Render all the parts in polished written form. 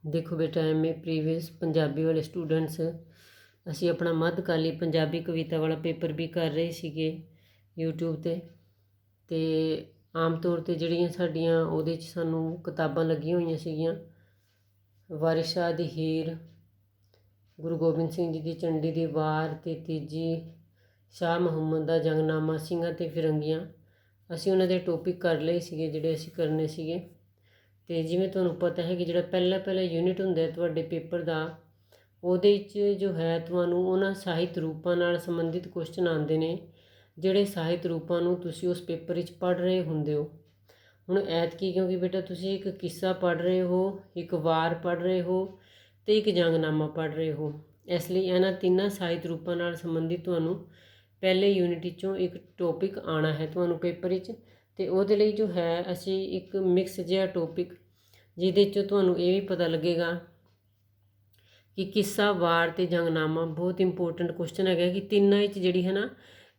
देखो बेटा, MA previous Punjabi वाले स्टूडेंट्स ਅਸੀਂ ਆਪਣਾ ਮੱਧਕਾਲੀ ਪੰਜਾਬੀ ਕਵਿਤਾ ਵਾਲਾ ਪੇਪਰ ਵੀ ਕਰ ਰਹੇ ਸੀਗੇ YouTube 'ਤੇ। ਅਤੇ ਆਮ ਤੌਰ 'ਤੇ ਜਿਹੜੀਆਂ ਸਾਡੀਆਂ ਉਹਦੇ 'ਚ ਸਾਨੂੰ ਕਿਤਾਬਾਂ ਲੱਗੀਆਂ ਹੋਈਆਂ ਸੀਗੀਆਂ, ਵਾਰਿਸ ਸ਼ਾਹ ਦੀ ਹੀਰ, ਗੁਰੂ ਗੋਬਿੰਦ ਸਿੰਘ ਜੀ ਦੀ ਚੰਡੀ ਦੀ ਵਾਰ ਅਤੇ ਤੀਜੀ ਸ਼ਾਹ ਮੁਹੰਮਦ ਦਾ ਜੰਗਨਾਮਾ, ਸਿੰਘਾਂ ਅਤੇ ਫਿਰੰਗੀਆਂ। ਅਸੀਂ ਉਹਨਾਂ ਦੇ ਟੋਪਿਕ ਕਰ ਲਏ ਸੀਗੇ ਜਿਹੜੇ ਅਸੀਂ ਕਰਨੇ ਸੀਗੇ। ਅਤੇ ਜਿਵੇਂ ਤੁਹਾਨੂੰ ਪਤਾ ਹੈ ਕਿ ਜਿਹੜਾ ਪਹਿਲਾ ਯੂਨਿਟ ਹੁੰਦਾ ਤੁਹਾਡੇ ਪੇਪਰ ਦਾ, ਉਹਦੇ 'ਚ ਜੋ ਹੈ ਤੁਹਾਨੂੰ ਉਹਨਾਂ ਸਾਹਿਤ ਰੂਪਾਂ ਨਾਲ ਸੰਬੰਧਿਤ ਕੁਐਸਚਨ ਆਉਂਦੇ ਨੇ ਜਿਹੜੇ ਸਾਹਿਤ ਰੂਪਾਂ ਨੂੰ ਤੁਸੀਂ ਉਸ ਪੇਪਰ ਵਿੱਚ ਪੜ੍ਹ ਰਹੇ ਹੁੰਦੇ ਹੋ। ਹੁਣ ਐਤਕੀ ਕਿਉਂਕਿ ਬੇਟਾ ਤੁਸੀਂ ਇੱਕ ਕਿੱਸਾ ਪੜ੍ਹ ਰਹੇ ਹੋ, ਇੱਕ ਵਾਰ ਪੜ੍ਹ ਰਹੇ ਹੋ ਅਤੇ ਇੱਕ ਜੰਗਨਾਮਾ ਪੜ੍ਹ ਰਹੇ ਹੋ, ਇਸ ਲਈ ਇਹਨਾਂ ਤਿੰਨਾਂ ਸਾਹਿਤ ਰੂਪਾਂ ਨਾਲ ਸੰਬੰਧਿਤ ਤੁਹਾਨੂੰ ਪਹਿਲੇ ਯੂਨਿਟ ਵਿੱਚੋਂ ਇੱਕ ਟੋਪਿਕ ਆਉਣਾ ਹੈ ਤੁਹਾਨੂੰ ਪੇਪਰ ਵਿੱਚ। ਅਤੇ ਉਹਦੇ ਲਈ ਜੋ ਹੈ ਅਸੀਂ ਇੱਕ ਮਿਕਸ ਜਿਹਾ ਟੋਪਿਕ, ਜਿਹਦੇ 'ਚੋਂ ਤੁਹਾਨੂੰ ਇਹ ਵੀ ਪਤਾ ਲੱਗੇਗਾ ਕਿ ਕਿੱਸਾ, ਵਾਰ ਅਤੇ ਜੰਗਨਾਮਾ ਬਹੁਤ ਇੰਪੋਰਟੈਂਟ ਕੁਐਸਚਨ ਹੈਗਾ ਕਿ ਤਿੰਨਾਂ ਵਿੱਚ ਜਿਹੜੀ ਹੈ ਨਾ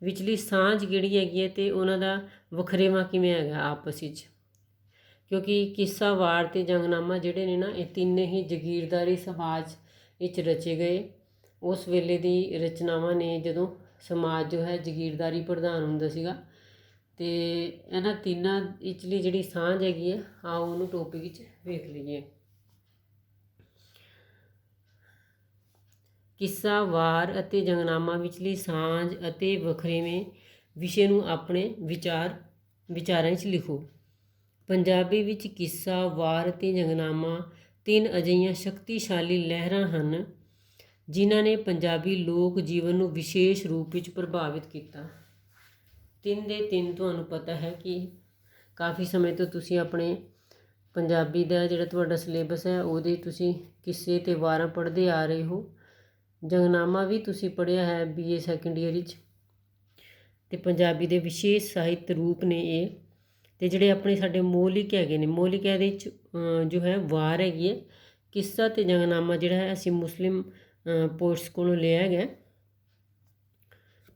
ਵਿਚਲੀ ਸਾਂਝ ਕਿਹੜੀ ਹੈਗੀ ਹੈ ਅਤੇ ਉਹਨਾਂ ਦਾ ਵਖਰੇਵਾਂ ਕਿਵੇਂ ਹੈਗਾ ਆਪਸ ਵਿੱਚ। ਕਿਉਂਕਿ ਕਿੱਸਾ, ਵਾਰ ਅਤੇ ਜੰਗਨਾਮਾ ਜਿਹੜੇ ਨੇ ਨਾ ਇਹ ਤਿੰਨੇ ਹੀ ਜਗੀਰਦਾਰੀ ਸਮਾਜ ਵਿੱਚ ਰਚੇ ਗਏ। ਉਸ ਵੇਲੇ ਦੀ ਰਚਨਾਵਾਂ ਨੇ ਜਦੋਂ ਸਮਾਜ ਜੋ ਹੈ ਜਗੀਰਦਾਰੀ ਪ੍ਰਧਾਨ ਹੁੰਦਾ ਸੀਗਾ। ਅਤੇ ਇਹਨਾਂ ਤਿੰਨਾਂ ਵਿਚਲੀ ਜਿਹੜੀ ਸਾਂਝ ਹੈਗੀ ਹੈ, ਆਓ ਉਹਨੂੰ ਟੋਪਿਕ ਵਿੱਚ ਵੇਖ ਲਈਏ। ਕਿੱਸਾ, ਵਾਰ ਅਤੇ ਜੰਗਨਾਮਾ ਵਿਚਲੀ ਸਾਂਝ ਅਤੇ ਵਖਰੇਵੇਂ ਵਿਸ਼ੇ ਨੂੰ ਆਪਣੇ ਵਿਚਾਰਾਂ ਵਿੱਚ ਲਿਖੋ। ਪੰਜਾਬੀ ਵਿੱਚ ਕਿੱਸਾ, ਵਾਰ ਅਤੇ ਜੰਗਨਾਮਾ ਤਿੰਨ ਅਜਿਹੀਆਂ ਸ਼ਕਤੀਸ਼ਾਲੀ ਲਹਿਰਾਂ ਹਨ ਜਿਨ੍ਹਾਂ ਨੇ ਪੰਜਾਬੀ ਲੋਕ ਜੀਵਨ ਨੂੰ ਵਿਸ਼ੇਸ਼ ਰੂਪ ਵਿੱਚ ਪ੍ਰਭਾਵਿਤ ਕੀਤਾ। ਤਿੰਨ ਦੇ ਤਿੰਨ ਤੁਹਾਨੂੰ ਪਤਾ ਹੈ ਕਿ ਕਾਫੀ ਸਮੇਂ ਤੋਂ ਤੁਸੀਂ ਆਪਣੇ ਪੰਜਾਬੀ ਦਾ ਜਿਹੜਾ ਤੁਹਾਡਾ ਸਿਲੇਬਸ ਹੈ ਉਹਦੇ ਤੁਸੀਂ ਕਿੱਸੇ ਅਤੇ ਵਾਰਾਂ ਪੜ੍ਹਦੇ ਆ ਰਹੇ ਹੋ। ਜੰਗਨਾਮਾ ਵੀ ਤੁਸੀਂ ਪੜ੍ਹਿਆ ਹੈ BA ਸੈਕੰਡ ਈਅਰ ਵਿੱਚ। ਅਤੇ ਪੰਜਾਬੀ ਦੇ ਵਿਸ਼ੇਸ਼ ਸਾਹਿਤ ਰੂਪ ਨੇ ਇਹ। ਅਤੇ ਜਿਹੜੇ ਆਪਣੇ ਸਾਡੇ ਮੌਲਿਕ ਹੈਗੇ ਨੇ, ਮੌਲਿਕ ਇਹਦੇ ਵਿੱਚ ਜੋ ਹੈ ਵਾਰ ਹੈਗੀ ਹੈ। ਕਿੱਸਾ ਅਤੇ ਜੰਗਨਾਮਾ ਜਿਹੜਾ ਹੈ ਅਸੀਂ ਮੁਸਲਿਮ ਪੋਸਟਸ ਕੋਲੋਂ ਲਿਆ ਹੈਗਾ।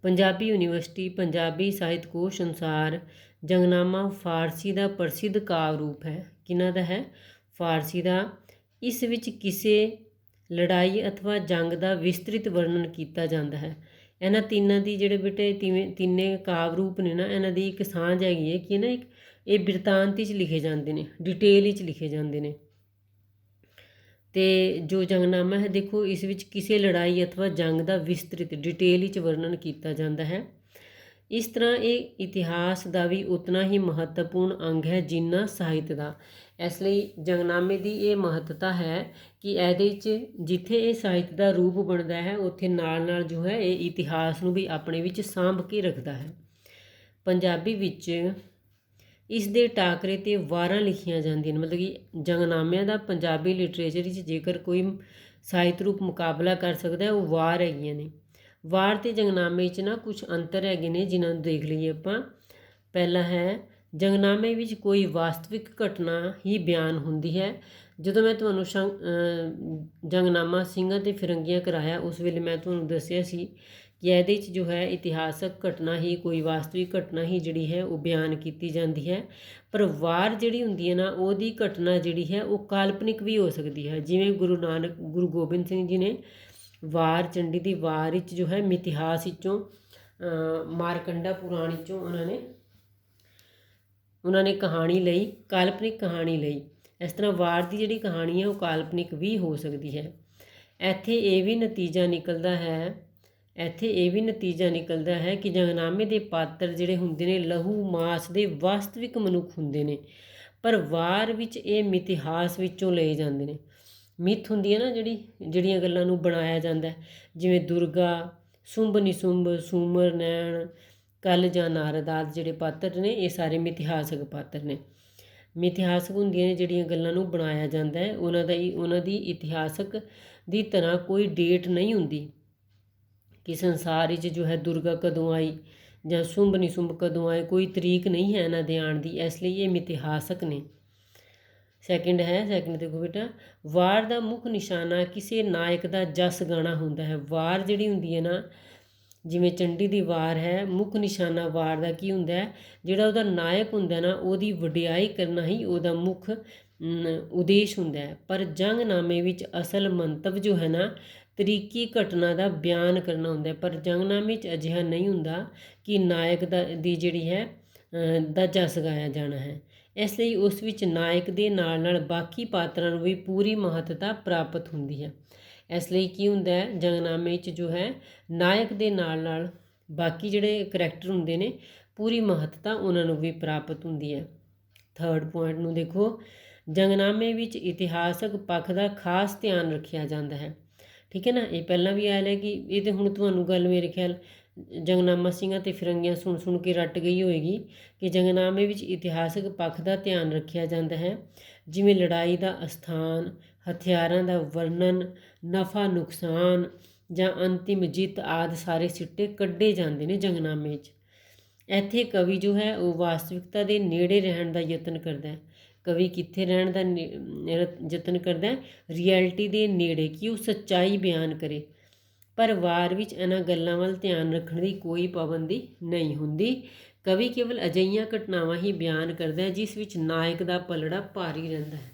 ਪੰਜਾਬੀ ਯੂਨੀਵਰਸਿਟੀ ਪੰਜਾਬੀ ਸਾਹਿਤ ਕੋਸ਼ ਅਨੁਸਾਰ ਜੰਗਨਾਮਾ ਫਾਰਸੀ ਦਾ ਪ੍ਰਸਿੱਧ ਕਾਵਿ ਰੂਪ ਹੈ। ਕਿਹਨਾਂ ਦਾ ਹੈ? ਫਾਰਸੀ ਦਾ। ਇਸ ਵਿੱਚ ਕਿਸੇ ਲੜਾਈ ਅਥਵਾ ਜੰਗ ਦਾ ਵਿਸਤ੍ਰਿਤ ਵਰਣਨ ਕੀਤਾ ਜਾਂਦਾ ਹੈ। ਇਹਨਾਂ ਤਿੰਨਾਂ ਦੀ ਜਿਹੜੇ ਬੇਟੇ ਤਿੰਨੇ ਕਾਵਿ ਰੂਪ ਨੇ ਨਾ, ਇਹਨਾਂ ਦੀ ਇੱਕ ਸਾਂਝ ਹੈਗੀ ਹੈ ਕਿ ਨਾ ਇਹ ਬਿਰਤਾਂਤ ਵਿੱਚ ਲਿਖੇ ਜਾਂਦੇ ਨੇ, ਡਿਟੇਲ ਵਿੱਚ ਲਿਖੇ ਜਾਂਦੇ ਨੇ। ਅਤੇ ਜੋ ਜੰਗਨਾਮਾ ਹੈ ਦੇਖੋ, ਇਸ ਵਿੱਚ ਕਿਸੇ ਲੜਾਈ ਅਥਵਾ ਜੰਗ ਦਾ ਵਿਸਤ੍ਰਿਤ ਡਿਟੇਲ ਵਿੱਚ ਵਰਣਨ ਕੀਤਾ ਜਾਂਦਾ ਹੈ। ਇਸ ਤਰ੍ਹਾਂ ਇਹ ਇਤਿਹਾਸ ਦਾ ਵੀ ਉਤਨਾ ਹੀ ਮਹੱਤਵਪੂਰਨ ਅੰਗ ਹੈ ਜਿੰਨਾ ਸਾਹਿਤ ਦਾ। ਇਸ ਲਈ ਜੰਗਨਾਮੇ ਦੀ ਇਹ ਮਹੱਤਤਾ ਹੈ ਕਿ ਇਹਦੇ 'ਚ ਜਿੱਥੇ ਇਹ ਸਾਹਿਤ ਦਾ ਰੂਪ ਬਣਦਾ ਹੈ ਉੱਥੇ ਨਾਲ ਨਾਲ ਜੋ ਹੈ ਇਹ ਇਤਿਹਾਸ ਨੂੰ ਵੀ ਆਪਣੇ ਵਿੱਚ ਸਾਂਭ ਕੇ ਰੱਖਦਾ ਹੈ। ਪੰਜਾਬੀ ਵਿੱਚ ਇਸ ਦੇ ਟਾਕਰੇ 'ਤੇ ਵਾਰਾਂ ਲਿਖੀਆਂ ਜਾਂਦੀਆਂ ਨੇ। ਮਤਲਬ ਕਿ ਜੰਗਨਾਮਿਆਂ ਦਾ ਪੰਜਾਬੀ ਲਿਟਰੇਚਰ ਵਿੱਚ ਜੇਕਰ ਕੋਈ ਸਾਹਿਤ ਰੂਪ ਮੁਕਾਬਲਾ ਕਰ ਸਕਦਾ ਉਹ ਵਾਰ ਹੈਗੀਆਂ ਨੇ। ਵਾਰ ਅਤੇ ਜੰਗਨਾਮੇ ਵਿੱਚ ਨਾ ਕੁਛ ਅੰਤਰ ਹੈਗੇ ਨੇ ਜਿਨ੍ਹਾਂ ਨੂੰ ਦੇਖ ਲਈਏ ਆਪਾਂ। ਪਹਿਲਾ ਹੈ, ਜੰਗਨਾਮੇ ਵਿੱਚ ਕੋਈ ਵਾਸਤਵਿਕ ਘਟਨਾ ਹੀ ਬਿਆਨ ਹੁੰਦੀ ਹੈ। ਜਦੋਂ ਮੈਂ ਤੁਹਾਨੂੰ ਜੰਗਨਾਮਾ ਸਿੰਘਾਂ ਅਤੇ ਫਿਰੰਗੀਆਂ ਕਰਾਇਆ ਉਸ ਵੇਲੇ ਮੈਂ ਤੁਹਾਨੂੰ ਦੱਸਿਆ ਸੀ ਕਿ ਇਹਦੇ 'ਚ ਜੋ ਹੈ ਇਤਿਹਾਸਕ ਘਟਨਾ ਹੀ, ਕੋਈ ਵਾਸਤਵਿਕ ਘਟਨਾ ਹੀ ਜਿਹੜੀ ਹੈ ਉਹ ਬਿਆਨ ਕੀਤੀ ਜਾਂਦੀ ਹੈ। ਪਰ ਵਾਰ ਜਿਹੜੀ ਹੁੰਦੀ ਹੈ ਨਾ, ਉਹਦੀ ਘਟਨਾ ਜਿਹੜੀ ਹੈ ਉਹ ਕਾਲਪਨਿਕ ਵੀ ਹੋ ਸਕਦੀ ਹੈ। ਜਿਵੇਂ ਗੁਰੂ ਗੋਬਿੰਦ ਸਿੰਘ ਜੀ ਨੇ ਵਾਰ, ਚੰਡੀ ਦੀ ਵਾਰ ਵਿੱਚ ਜੋ ਹੈ ਮਿਥਿਹਾਸ ਵਿੱਚੋਂ, ਮਾਰਕੰਡਾ ਪੁਰਾਣ ਵਿੱਚੋਂ ਉਹਨਾਂ ਨੇ ਕਹਾਣੀ ਲਈ, ਕਾਲਪਨਿਕ ਕਹਾਣੀ ਲਈ। ਇਸ ਤਰ੍ਹਾਂ ਵਾਰ ਦੀ ਜਿਹੜੀ ਕਹਾਣੀ ਹੈ ਉਹ ਕਾਲਪਨਿਕ ਵੀ ਹੋ ਸਕਦੀ ਹੈ। ਇੱਥੇ ਇਹ ਵੀ ਨਤੀਜਾ ਨਿਕਲਦਾ ਹੈ ਕਿ ਜੰਗਨਾਮੇ ਦੇ ਪਾਤਰ ਜਿਹੜੇ ਹੁੰਦੇ ਨੇ ਲਹੂ ਮਾਸ ਦੇ ਵਾਸਤਵਿਕ ਮਨੁੱਖ ਹੁੰਦੇ ਨੇ, ਪਰ ਵਾਰ ਵਿੱਚ ਇਹ ਮਿਥਿਹਾਸ ਵਿੱਚੋਂ ਲਏ ਜਾਂਦੇ ਨੇ। ਮਿੱਥ ਹੁੰਦੀ ਹੈ ਨਾ ਜਿਹੜੀਆਂ ਗੱਲਾਂ ਨੂੰ ਬਣਾਇਆ ਜਾਂਦਾ, ਜਿਵੇਂ ਦੁਰਗਾ, ਸੁੰਭ ਨਿਸੁੰਭ, ਸੂਮਰ ਨੈਣ, ਕਲ ਜਾਂ ਨਾਰਦ ਆਦਿ ਜਿਹੜੇ ਪਾਤਰ ਨੇ ਇਹ ਸਾਰੇ ਮਿਥਿਹਾਸਕ ਪਾਤਰ ਨੇ। ਮਿਥਿਹਾਸਕ ਹੁੰਦੀਆਂ ਨੇ ਜਿਹੜੀਆਂ ਗੱਲਾਂ ਨੂੰ ਬਣਾਇਆ ਜਾਂਦਾ ਹੈ। ਉਹਨਾਂ ਦੀ ਇਤਿਹਾਸਕ ਦੀ ਤਰ੍ਹਾਂ ਕੋਈ ਡੇਟ ਨਹੀਂ ਹੁੰਦੀ ਕਿ ਸੰਸਾਰ ਵਿੱਚ ਜੋ ਹੈ ਦੁਰਗਾ ਕਦੋਂ ਆਈ ਜਾਂ ਸੁੰਭ ਨਿਸੁੰਭ ਕਦੋਂ ਆਏ, ਕੋਈ ਤਰੀਕ ਨਹੀਂ ਹੈ ਇਹਨਾਂ ਦੇ ਆਉਣ ਦੀ, ਇਸ ਲਈ ਇਹ ਮਿਥਿਹਾਸਕ ਨੇ। ਸੈਕਿੰਡ ਦੇਖੋ ਬੇਟਾ, ਵਾਰ ਦਾ ਮੁੱਖ ਨਿਸ਼ਾਨਾ ਕਿਸੇ ਨਾਇਕ ਦਾ ਜਸ ਗਾਣਾ ਹੁੰਦਾ ਹੈ। ਵਾਰ ਜਿਹੜੀ ਹੁੰਦੀ ਹੈ ਨਾ, ਜਿਵੇਂ ਚੰਡੀ ਦੀ ਵਾਰ ਹੈ, ਮੁੱਖ ਨਿਸ਼ਾਨਾ ਵਾਰ ਦਾ ਕੀ ਹੁੰਦਾ ਹੈ? ਜਿਹੜਾ ਉਹਦਾ ਨਾਇਕ ਹੁੰਦਾ ਨਾ ਉਹਦੀ ਵਡਿਆਈ ਕਰਨਾ ਹੀ ਉਹਦਾ ਮੁੱਖ ਉਦੇਸ਼ ਹੁੰਦਾ ਹੈ। ਪਰ ਜੰਗਨਾਮੇ ਵਿੱਚ ਅਸਲ ਮੰਤਵ ਜੋ ਹੈ ਨਾ ਤਰੀਕੀ ਘਟਨਾ ਦਾ ਬਿਆਨ ਕਰਨਾ ਹੁੰਦਾ ਹੈ। ਪਰ ਜੰਗਨਾਮੇ 'ਚ ਅਜਿਹਾ ਨਹੀਂ ਹੁੰਦਾ ਕਿ ਨਾਇਕ ਦੀ ਜਿਹੜੀ ਹੈ ਦਾ ਜਸ ਗਾਇਆ ਜਾਣਾ ਹੈ। ਇਸ ਲਈ ਉਸ ਵਿੱਚ ਨਾਇਕ ਦੇ ਨਾਲ ਨਾਲ ਬਾਕੀ ਪਾਤਰਾਂ ਨੂੰ ਵੀ ਪੂਰੀ ਮਹੱਤਤਾ ਪ੍ਰਾਪਤ ਹੁੰਦੀ ਹੈ। ਇਸ ਲਈ ਕੀ ਹੁੰਦਾ ਹੈ, ਜੰਗਨਾਮੇ 'ਚ ਜੋ ਹੈ ਨਾਇਕ ਦੇ ਨਾਲ ਨਾਲ ਬਾਕੀ ਜਿਹੜੇ ਕਰੈਕਟਰ ਹੁੰਦੇ ਨੇ ਪੂਰੀ ਮਹੱਤਤਾ ਉਹਨਾਂ ਨੂੰ ਵੀ ਪ੍ਰਾਪਤ ਹੁੰਦੀ ਹੈ। ਥਰਡ ਪੁਆਇੰਟ ਨੂੰ ਦੇਖੋ, ਜੰਗਨਾਮੇ ਵਿੱਚ ਇਤਿਹਾਸਕ ਪੱਖ ਦਾ ਖਾਸ ਧਿਆਨ ਰੱਖਿਆ ਜਾਂਦਾ ਹੈ। ਠੀਕ ਹੈ ਨਾ, ਇਹ ਪਹਿਲਾਂ ਵੀ ਆਇਆ ਹੈ ਕਿ ਇਹ ਤਾਂ ਹੁਣ ਤੁਹਾਨੂੰ ਗੱਲ ਮੇਰੇ ਖਿਆਲ ਜੰਗਨਾਮਾ ਸਿੰਘਾਂ ਅਤੇ ਫਿਰੰਗੀਆਂ ਸੁਣ ਕੇ ਰੱਟ ਗਈ ਹੋਏਗੀ ਕਿ ਜੰਗਨਾਮੇ ਵਿੱਚ ਇਤਿਹਾਸਕ ਪੱਖ ਦਾ ਧਿਆਨ ਰੱਖਿਆ ਜਾਂਦਾ ਹੈ, ਜਿਵੇਂ ਲੜਾਈ ਦਾ ਅਸਥਾਨ, ਹਥਿਆਰਾਂ ਦਾ ਵਰਣਨ, ਨਫਾ ਨੁਕਸਾਨ ਜਾਂ ਅੰਤਿਮ ਜਿੱਤ ਆਦਿ ਸਾਰੇ ਸਿੱਟੇ ਕੱਢੇ ਜਾਂਦੇ ਨੇ ਜੰਗਨਾਮੇ 'ਚ। ਇੱਥੇ ਕਵੀ ਜੋ ਹੈ ਉਹ ਵਾਸਤਵਿਕਤਾ ਦੇ ਨੇੜੇ ਰਹਿਣ ਦਾ ਯਤਨ ਕਰਦਾ ਹੈ। ਕਵੀ ਕਿੱਥੇ ਰਹਿਣ ਦਾ ਯਤਨ ਕਰਦਾ ਹੈ? ਰਿਐਲਿਟੀ ਦੇ ਨੇੜੇ, ਕਿ ਉਹ ਸੱਚਾਈ ਬਿਆਨ ਕਰੇ। ਪਰ ਵਾਰ ਵਿੱਚ ਇਹਨਾਂ ਗੱਲਾਂ ਵੱਲ ਧਿਆਨ ਰੱਖਣ ਦੀ ਕੋਈ ਪਾਬੰਦੀ ਨਹੀਂ ਹੁੰਦੀ। ਕਵੀ ਕੇਵਲ ਅਜਿਹੀਆਂ ਘਟਨਾਵਾਂ ਹੀ ਬਿਆਨ ਕਰਦਾ ਹੈ ਜਿਸ ਵਿੱਚ ਨਾਇਕ ਦਾ ਪਲੜਾ ਭਾਰੀ ਰਹਿੰਦਾ ਹੈ।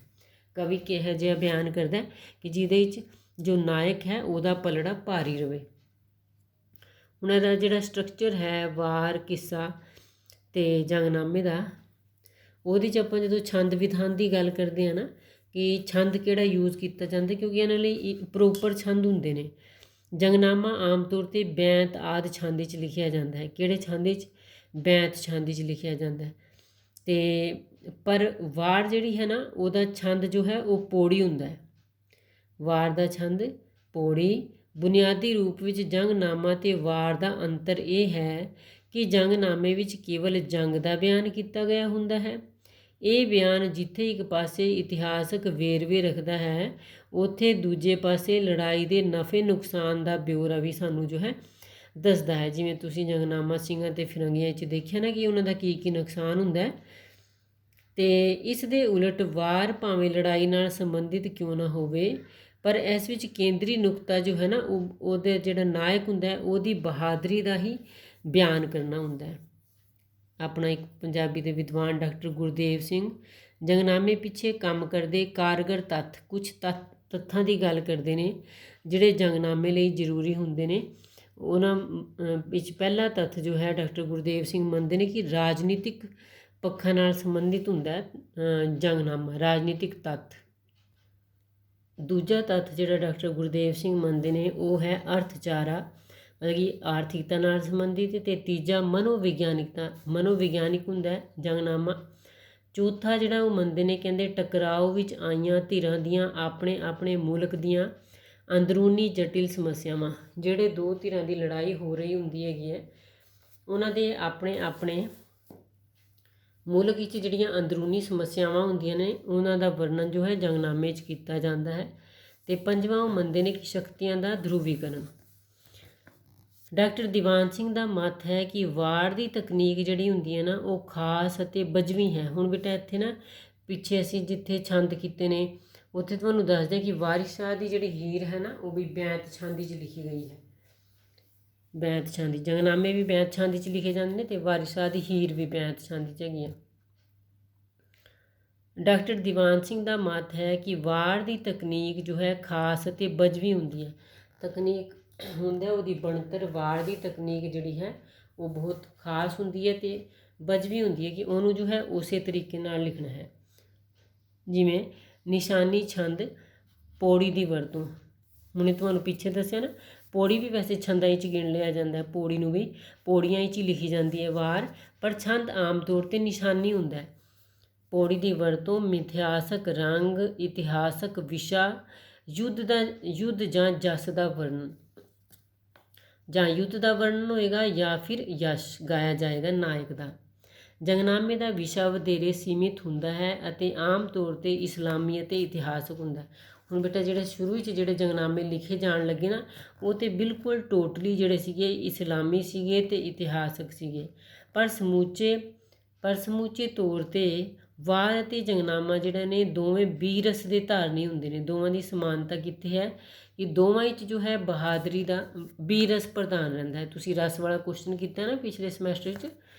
ਕਵੀ ਕਿਹੋ ਜਿਹਾ ਬਿਆਨ ਕਰਦਾ ਕਿ ਜਿਹਦੇ ਵਿੱਚ ਜੋ ਨਾਇਕ ਹੈ ਉਹਦਾ ਪਲੜਾ ਭਾਰੀ ਰਹੇ। ਉਹਨਾਂ ਦਾ ਜਿਹੜਾ ਸਟਰਕਚਰ ਹੈ ਵਾਰ, ਕਿੱਸਾ ਅਤੇ ਜੰਗਨਾਮੇ ਦਾ, ਉਹਦੇ 'ਚ ਆਪਾਂ ਜਦੋਂ ਛੰਦ ਵਿਧਾਨ ਦੀ ਗੱਲ ਕਰਦੇ ਹਾਂ ਨਾ ਕਿ ਛੰਦ ਕਿਹੜਾ ਯੂਜ਼ ਕੀਤਾ ਜਾਂਦਾ, ਕਿਉਂਕਿ ਇਹਨਾਂ ਲਈ ਪ੍ਰੋਪਰ ਛੰਦ ਹੁੰਦੇ ਨੇ। ਜੰਗਨਾਮਾ ਆਮ ਤੌਰ 'ਤੇ ਬੈਂਤ ਆਦਿ ਛੰਦ 'ਚ ਲਿਖਿਆ ਜਾਂਦਾ ਹੈ। ਕਿਹੜੇ ਛੰਦ 'ਚ? ਬੈਂਤ ਛੰਦ 'ਚ ਲਿਖਿਆ ਜਾਂਦਾ ਹੈ। ਅਤੇ ਪਰ ਵਾਰ ਜਿਹੜੀ ਹੈ ਨਾ ਉਹਦਾ ਛੰਦ ਜੋ ਹੈ ਉਹ ਪੌੜੀ ਹੁੰਦਾ ਹੈ। ਵਾਰ ਦਾ ਛੰਦ ਪੌੜੀ। ਬੁਨਿਆਦੀ ਰੂਪ ਵਿੱਚ ਜੰਗਨਾਮਾ ਅਤੇ ਵਾਰ ਦਾ ਅੰਤਰ ਇਹ ਹੈ ਕਿ ਜੰਗਨਾਮੇ ਵਿੱਚ ਕੇਵਲ ਜੰਗ ਦਾ ਬਿਆਨ ਕੀਤਾ ਗਿਆ ਹੁੰਦਾ ਹੈ। ਇਹ ਬਿਆਨ ਜਿੱਥੇ ਇੱਕ ਪਾਸੇ ਇਤਿਹਾਸਕ ਵੇਰਵੇ ਰੱਖਦਾ ਹੈ, ਉੱਥੇ ਦੂਜੇ ਪਾਸੇ ਲੜਾਈ ਦੇ ਨਫੇ ਨੁਕਸਾਨ ਦਾ ਬਿਊਰਾ ਵੀ ਸਾਨੂੰ ਜੋ ਹੈ ਦੱਸਦਾ ਹੈ। ਜਿਵੇਂ ਤੁਸੀਂ ਜੰਗਨਾਮਾ ਸਿੰਘਾਂ ਅਤੇ ਫਿਰੰਗੀਆਂ 'ਚ ਦੇਖਿਆ ਨਾ ਕਿ ਉਹਨਾਂ ਦਾ ਕੀ ਕੀ ਨੁਕਸਾਨ ਹੁੰਦਾ ਹੈ। ਅਤੇ ਇਸ ਦੇ ਉਲਟ ਵਾਰ ਭਾਵੇਂ ਲੜਾਈ ਨਾਲ ਸੰਬੰਧਿਤ ਕਿਉਂ ਨਾ ਹੋਵੇ, ਪਰ ਇਸ ਵਿੱਚ ਕੇਂਦਰੀ ਨੁਕਤਾ ਜੋ ਹੈ ਨਾ ਉਹਦੇ ਜਿਹੜਾ ਨਾਇਕ ਹੁੰਦਾ ਉਹਦੀ ਬਹਾਦਰੀ ਦਾ ਹੀ ਬਿਆਨ ਕਰਨਾ ਹੁੰਦਾ ਹੈ। ਆਪਣਾ ਇੱਕ ਪੰਜਾਬੀ ਦੇ ਵਿਦਵਾਨ ਡਾਕਟਰ ਗੁਰਦੇਵ ਸਿੰਘ ਜੰਗਨਾਮੇ ਪਿੱਛੇ ਕੰਮ ਕਰਦੇ ਕਾਰਗਰ ਕੁਛ ਤੱਥਾਂ ਦੀ ਗੱਲ ਕਰਦੇ ਨੇ ਜਿਹੜੇ ਜੰਗਨਾਮੇ ਲਈ ਜ਼ਰੂਰੀ ਹੁੰਦੇ ਨੇ। ਉਹਨਾਂ ਵਿੱਚ ਪਹਿਲਾ ਤੱਥ ਜੋ ਹੈ ਡਾਕਟਰ ਗੁਰਦੇਵ ਸਿੰਘ ਮੰਨਦੇ ਨੇ ਕਿ ਰਾਜਨੀਤਿਕ ਪੱਖਾਂ ਨਾਲ ਸੰਬੰਧਿਤ ਹੁੰਦਾ ਜੰਗਨਾਮਾ, ਰਾਜਨੀਤਿਕ ਤੱਥ। ਦੂਜਾ ਤੱਥ ਜਿਹੜਾ ਡਾਕਟਰ ਗੁਰਦੇਵ ਸਿੰਘ ਮੰਨਦੇ ਨੇ ਉਹ ਹੈ ਅਰਥਚਾਰਾ, ਮਤਲਬ ਕਿ ਆਰਥਿਕਤਾ ਨਾਲ ਸੰਬੰਧਿਤ। ਅਤੇ ਤੀਜਾ ਮਨੋਵਿਗਿਆਨਿਕ ਹੁੰਦਾ ਜੰਗਨਾਮਾ। ਚੌਥਾ ਜਿਹੜਾ ਉਹ ਮੰਨਦੇ ਨੇ, ਕਹਿੰਦੇ ਟਕਰਾਓ ਵਿੱਚ ਆਈਆਂ ਧਿਰਾਂ ਦੀਆਂ ਆਪਣੇ ਆਪਣੇ ਮੁਲਕ ਦੀਆਂ ਅੰਦਰੂਨੀ ਜਟਿਲ ਸਮੱਸਿਆਵਾਂ। ਜਿਹੜੇ ਦੋ ਧਿਰਾਂ ਦੀ ਲੜਾਈ ਹੋ ਰਹੀ ਹੁੰਦੀ ਹੈਗੀ ਹੈ ਉਹਨਾਂ ਦੇ ਆਪਣੇ ਆਪਣੇ ਮੁਲਕ ਵਿੱਚ ਜਿਹੜੀਆਂ ਅੰਦਰੂਨੀ ਸਮੱਸਿਆਵਾਂ ਹੁੰਦੀਆਂ ਨੇ ਉਹਨਾਂ ਦਾ ਵਰਣਨ ਜੋ ਹੈ ਜੰਗਨਾਮੇ 'ਚ ਕੀਤਾ ਜਾਂਦਾ ਹੈ। ਅਤੇ ਪੰਜਵਾਂ ਉਹ ਮੰਨਦੇ ਨੇ ਕਿ ਸ਼ਕਤੀਆਂ ਦਾ ਧਰੁਵੀਕਰਨ। ਡਾਕਟਰ ਦੀਵਾਨ ਸਿੰਘ ਦਾ ਮੱਤ ਹੈ ਕਿ ਵਾਰ ਦੀ ਤਕਨੀਕ ਜਿਹੜੀ ਹੁੰਦੀ ਹੈ ਨਾ ਉਹ ਖਾਸ ਅਤੇ ਬਜਵੀਂ ਹੈ। ਹੁਣ ਬੇਟਾ ਇੱਥੇ ਨਾ ਪਿੱਛੇ ਅਸੀਂ ਜਿੱਥੇ ਛੰਦ ਕੀਤੇ ਨੇ ਉੱਥੇ ਤੁਹਾਨੂੰ ਦੱਸਦੇ ਕਿ ਵਾਰਿਸ ਸ਼ਾਹ ਦੀ ਜਿਹੜੀ ਹੀਰ ਹੈ ਨਾ ਉਹ ਵੀ ਬੈਂਤ ਛੰਦ 'ਚ ਲਿਖੀ ਗਈ ਹੈ। ਬੈਂਤ ਛੰਦ, ਜੰਗਨਾਮੇ ਵੀ ਬੈਂਤ ਛੰਦ 'ਚ ਲਿਖੇ ਜਾਂਦੇ ਨੇ ਅਤੇ ਵਾਰਿਸ ਸ਼ਾਹ ਦੀ ਹੀਰ ਵੀ ਬੈਂਤ ਛੰਦ 'ਚ ਹੈਗੀ ਆ। ਡਾਕਟਰ ਦੀਵਾਨ ਸਿੰਘ ਦਾ ਮੱਤ ਹੈ ਕਿ ਵਾਰ ਦੀ ਤਕਨੀਕ ਜੋ ਹੈ ਖਾਸ ਅਤੇ ਬਜਵੀਂ ਹੁੰਦੀ ਹੈ। ਤਕਨੀਕ ਹੁੰਦਾ ਉਹਦੀ ਬਣਤਰ, ਵਾਰ ਦੀ ਤਕਨੀਕ ਜਿਹੜੀ ਹੈ ਉਹ ਬਹੁਤ ਖਾਸ ਹੁੰਦੀ ਹੈ ਅਤੇ ਬਜਵੀਂ ਹੁੰਦੀ ਹੈ ਕਿ ਉਹਨੂੰ ਜੋ ਹੈ ਉਸੇ ਤਰੀਕੇ ਨਾਲ ਲਿਖਣਾ ਹੈ। ਜਿਵੇਂ ਨਿਸ਼ਾਨੀ ਛੰਦ, ਪੌੜੀ ਦੀ ਵਰਤੋਂ। ਹੁਣੇ ਤੁਹਾਨੂੰ ਪਿੱਛੇ ਦੱਸਿਆ ਨਾ ਪੌੜੀ ਵੀ ਵੈਸੇ ਛੰਦਾਂ 'ਚ ਗਿਣ ਲਿਆ ਜਾਂਦਾ, ਪੌੜੀ ਨੂੰ ਵੀ ਪੌੜੀਆਂ 'ਚ ਹੀ ਲਿਖੀ ਜਾਂਦੀ ਹੈ ਵਾਰ, ਪਰ ਛੰਦ ਆਮ ਤੌਰ 'ਤੇ ਨਿਸ਼ਾਨੀ ਹੁੰਦਾ। ਪੌੜੀ ਦੀ ਵਰਤੋਂ ਮਿਥਿਹਾਸਕ ਰੰਗ, ਇਤਿਹਾਸਕ ਵਿਸ਼ਾ, ਯੁੱਧ ਜਾਂ ਜਸ ਦਾ ਵਰਣਨ, ਜਾਂ ਯੁੱਧ ਦਾ ਵਰਣਨ ਹੋਏਗਾ ਜਾਂ ਫਿਰ ਯਸ਼ ਗਾਇਆ ਜਾਏਗਾ ਨਾਇਕ ਦਾ। ਜੰਗਨਾਮੇ ਦਾ ਵਿਸ਼ਾ ਵਧੇਰੇ ਸੀਮਿਤ ਹੁੰਦਾ ਹੈ ਅਤੇ ਆਮ ਤੌਰ 'ਤੇ ਇਸਲਾਮੀ ਅਤੇ ਇਤਿਹਾਸਕ ਹੁੰਦਾ। ਹੁਣ ਬੇਟਾ ਜਿਹੜੇ ਸ਼ੁਰੂ ਵਿੱਚ ਜਿਹੜੇ ਜੰਗਨਾਮੇ ਲਿਖੇ ਜਾਣ ਲੱਗੇ ਨਾ ਉਹ ਤਾਂ ਬਿਲਕੁਲ ਟੋਟਲੀ ਜਿਹੜੇ ਸੀਗੇ ਇਸਲਾਮੀ ਸੀਗੇ ਅਤੇ ਇਤਿਹਾਸਕ ਸੀਗੇ। ਪਰ ਸਮੁੱਚੇ ਤੌਰ 'ਤੇ ਵਾਰ ਅਤੇ ਜੰਗਨਾਮਾ ਜਿਹੜਾ ਨੇ ਦੋਵੇਂ ਬੀਰਸ ਦੇ ਧਾਰਨੀ ਹੁੰਦੇ ਨੇ। ਦੋਵਾਂ ਦੀ ਸਮਾਨਤਾ ਕਿੱਥੇ ਹੈ ਕਿ ਦੋਵਾਂ ਵਿੱਚ ਜੋ ਹੈ ਬਹਾਦਰੀ ਦਾ ਬੀਰਸ ਪ੍ਰਧਾਨ ਰਹਿੰਦਾ ਹੈ। ਤੁਸੀਂ ਰਸ ਵਾਲਾ ਕੁਐਸਚਨ ਕੀਤਾ ਨਾ ਪਿਛਲੇ ਸਮੈਸਟਰ 'ਚ,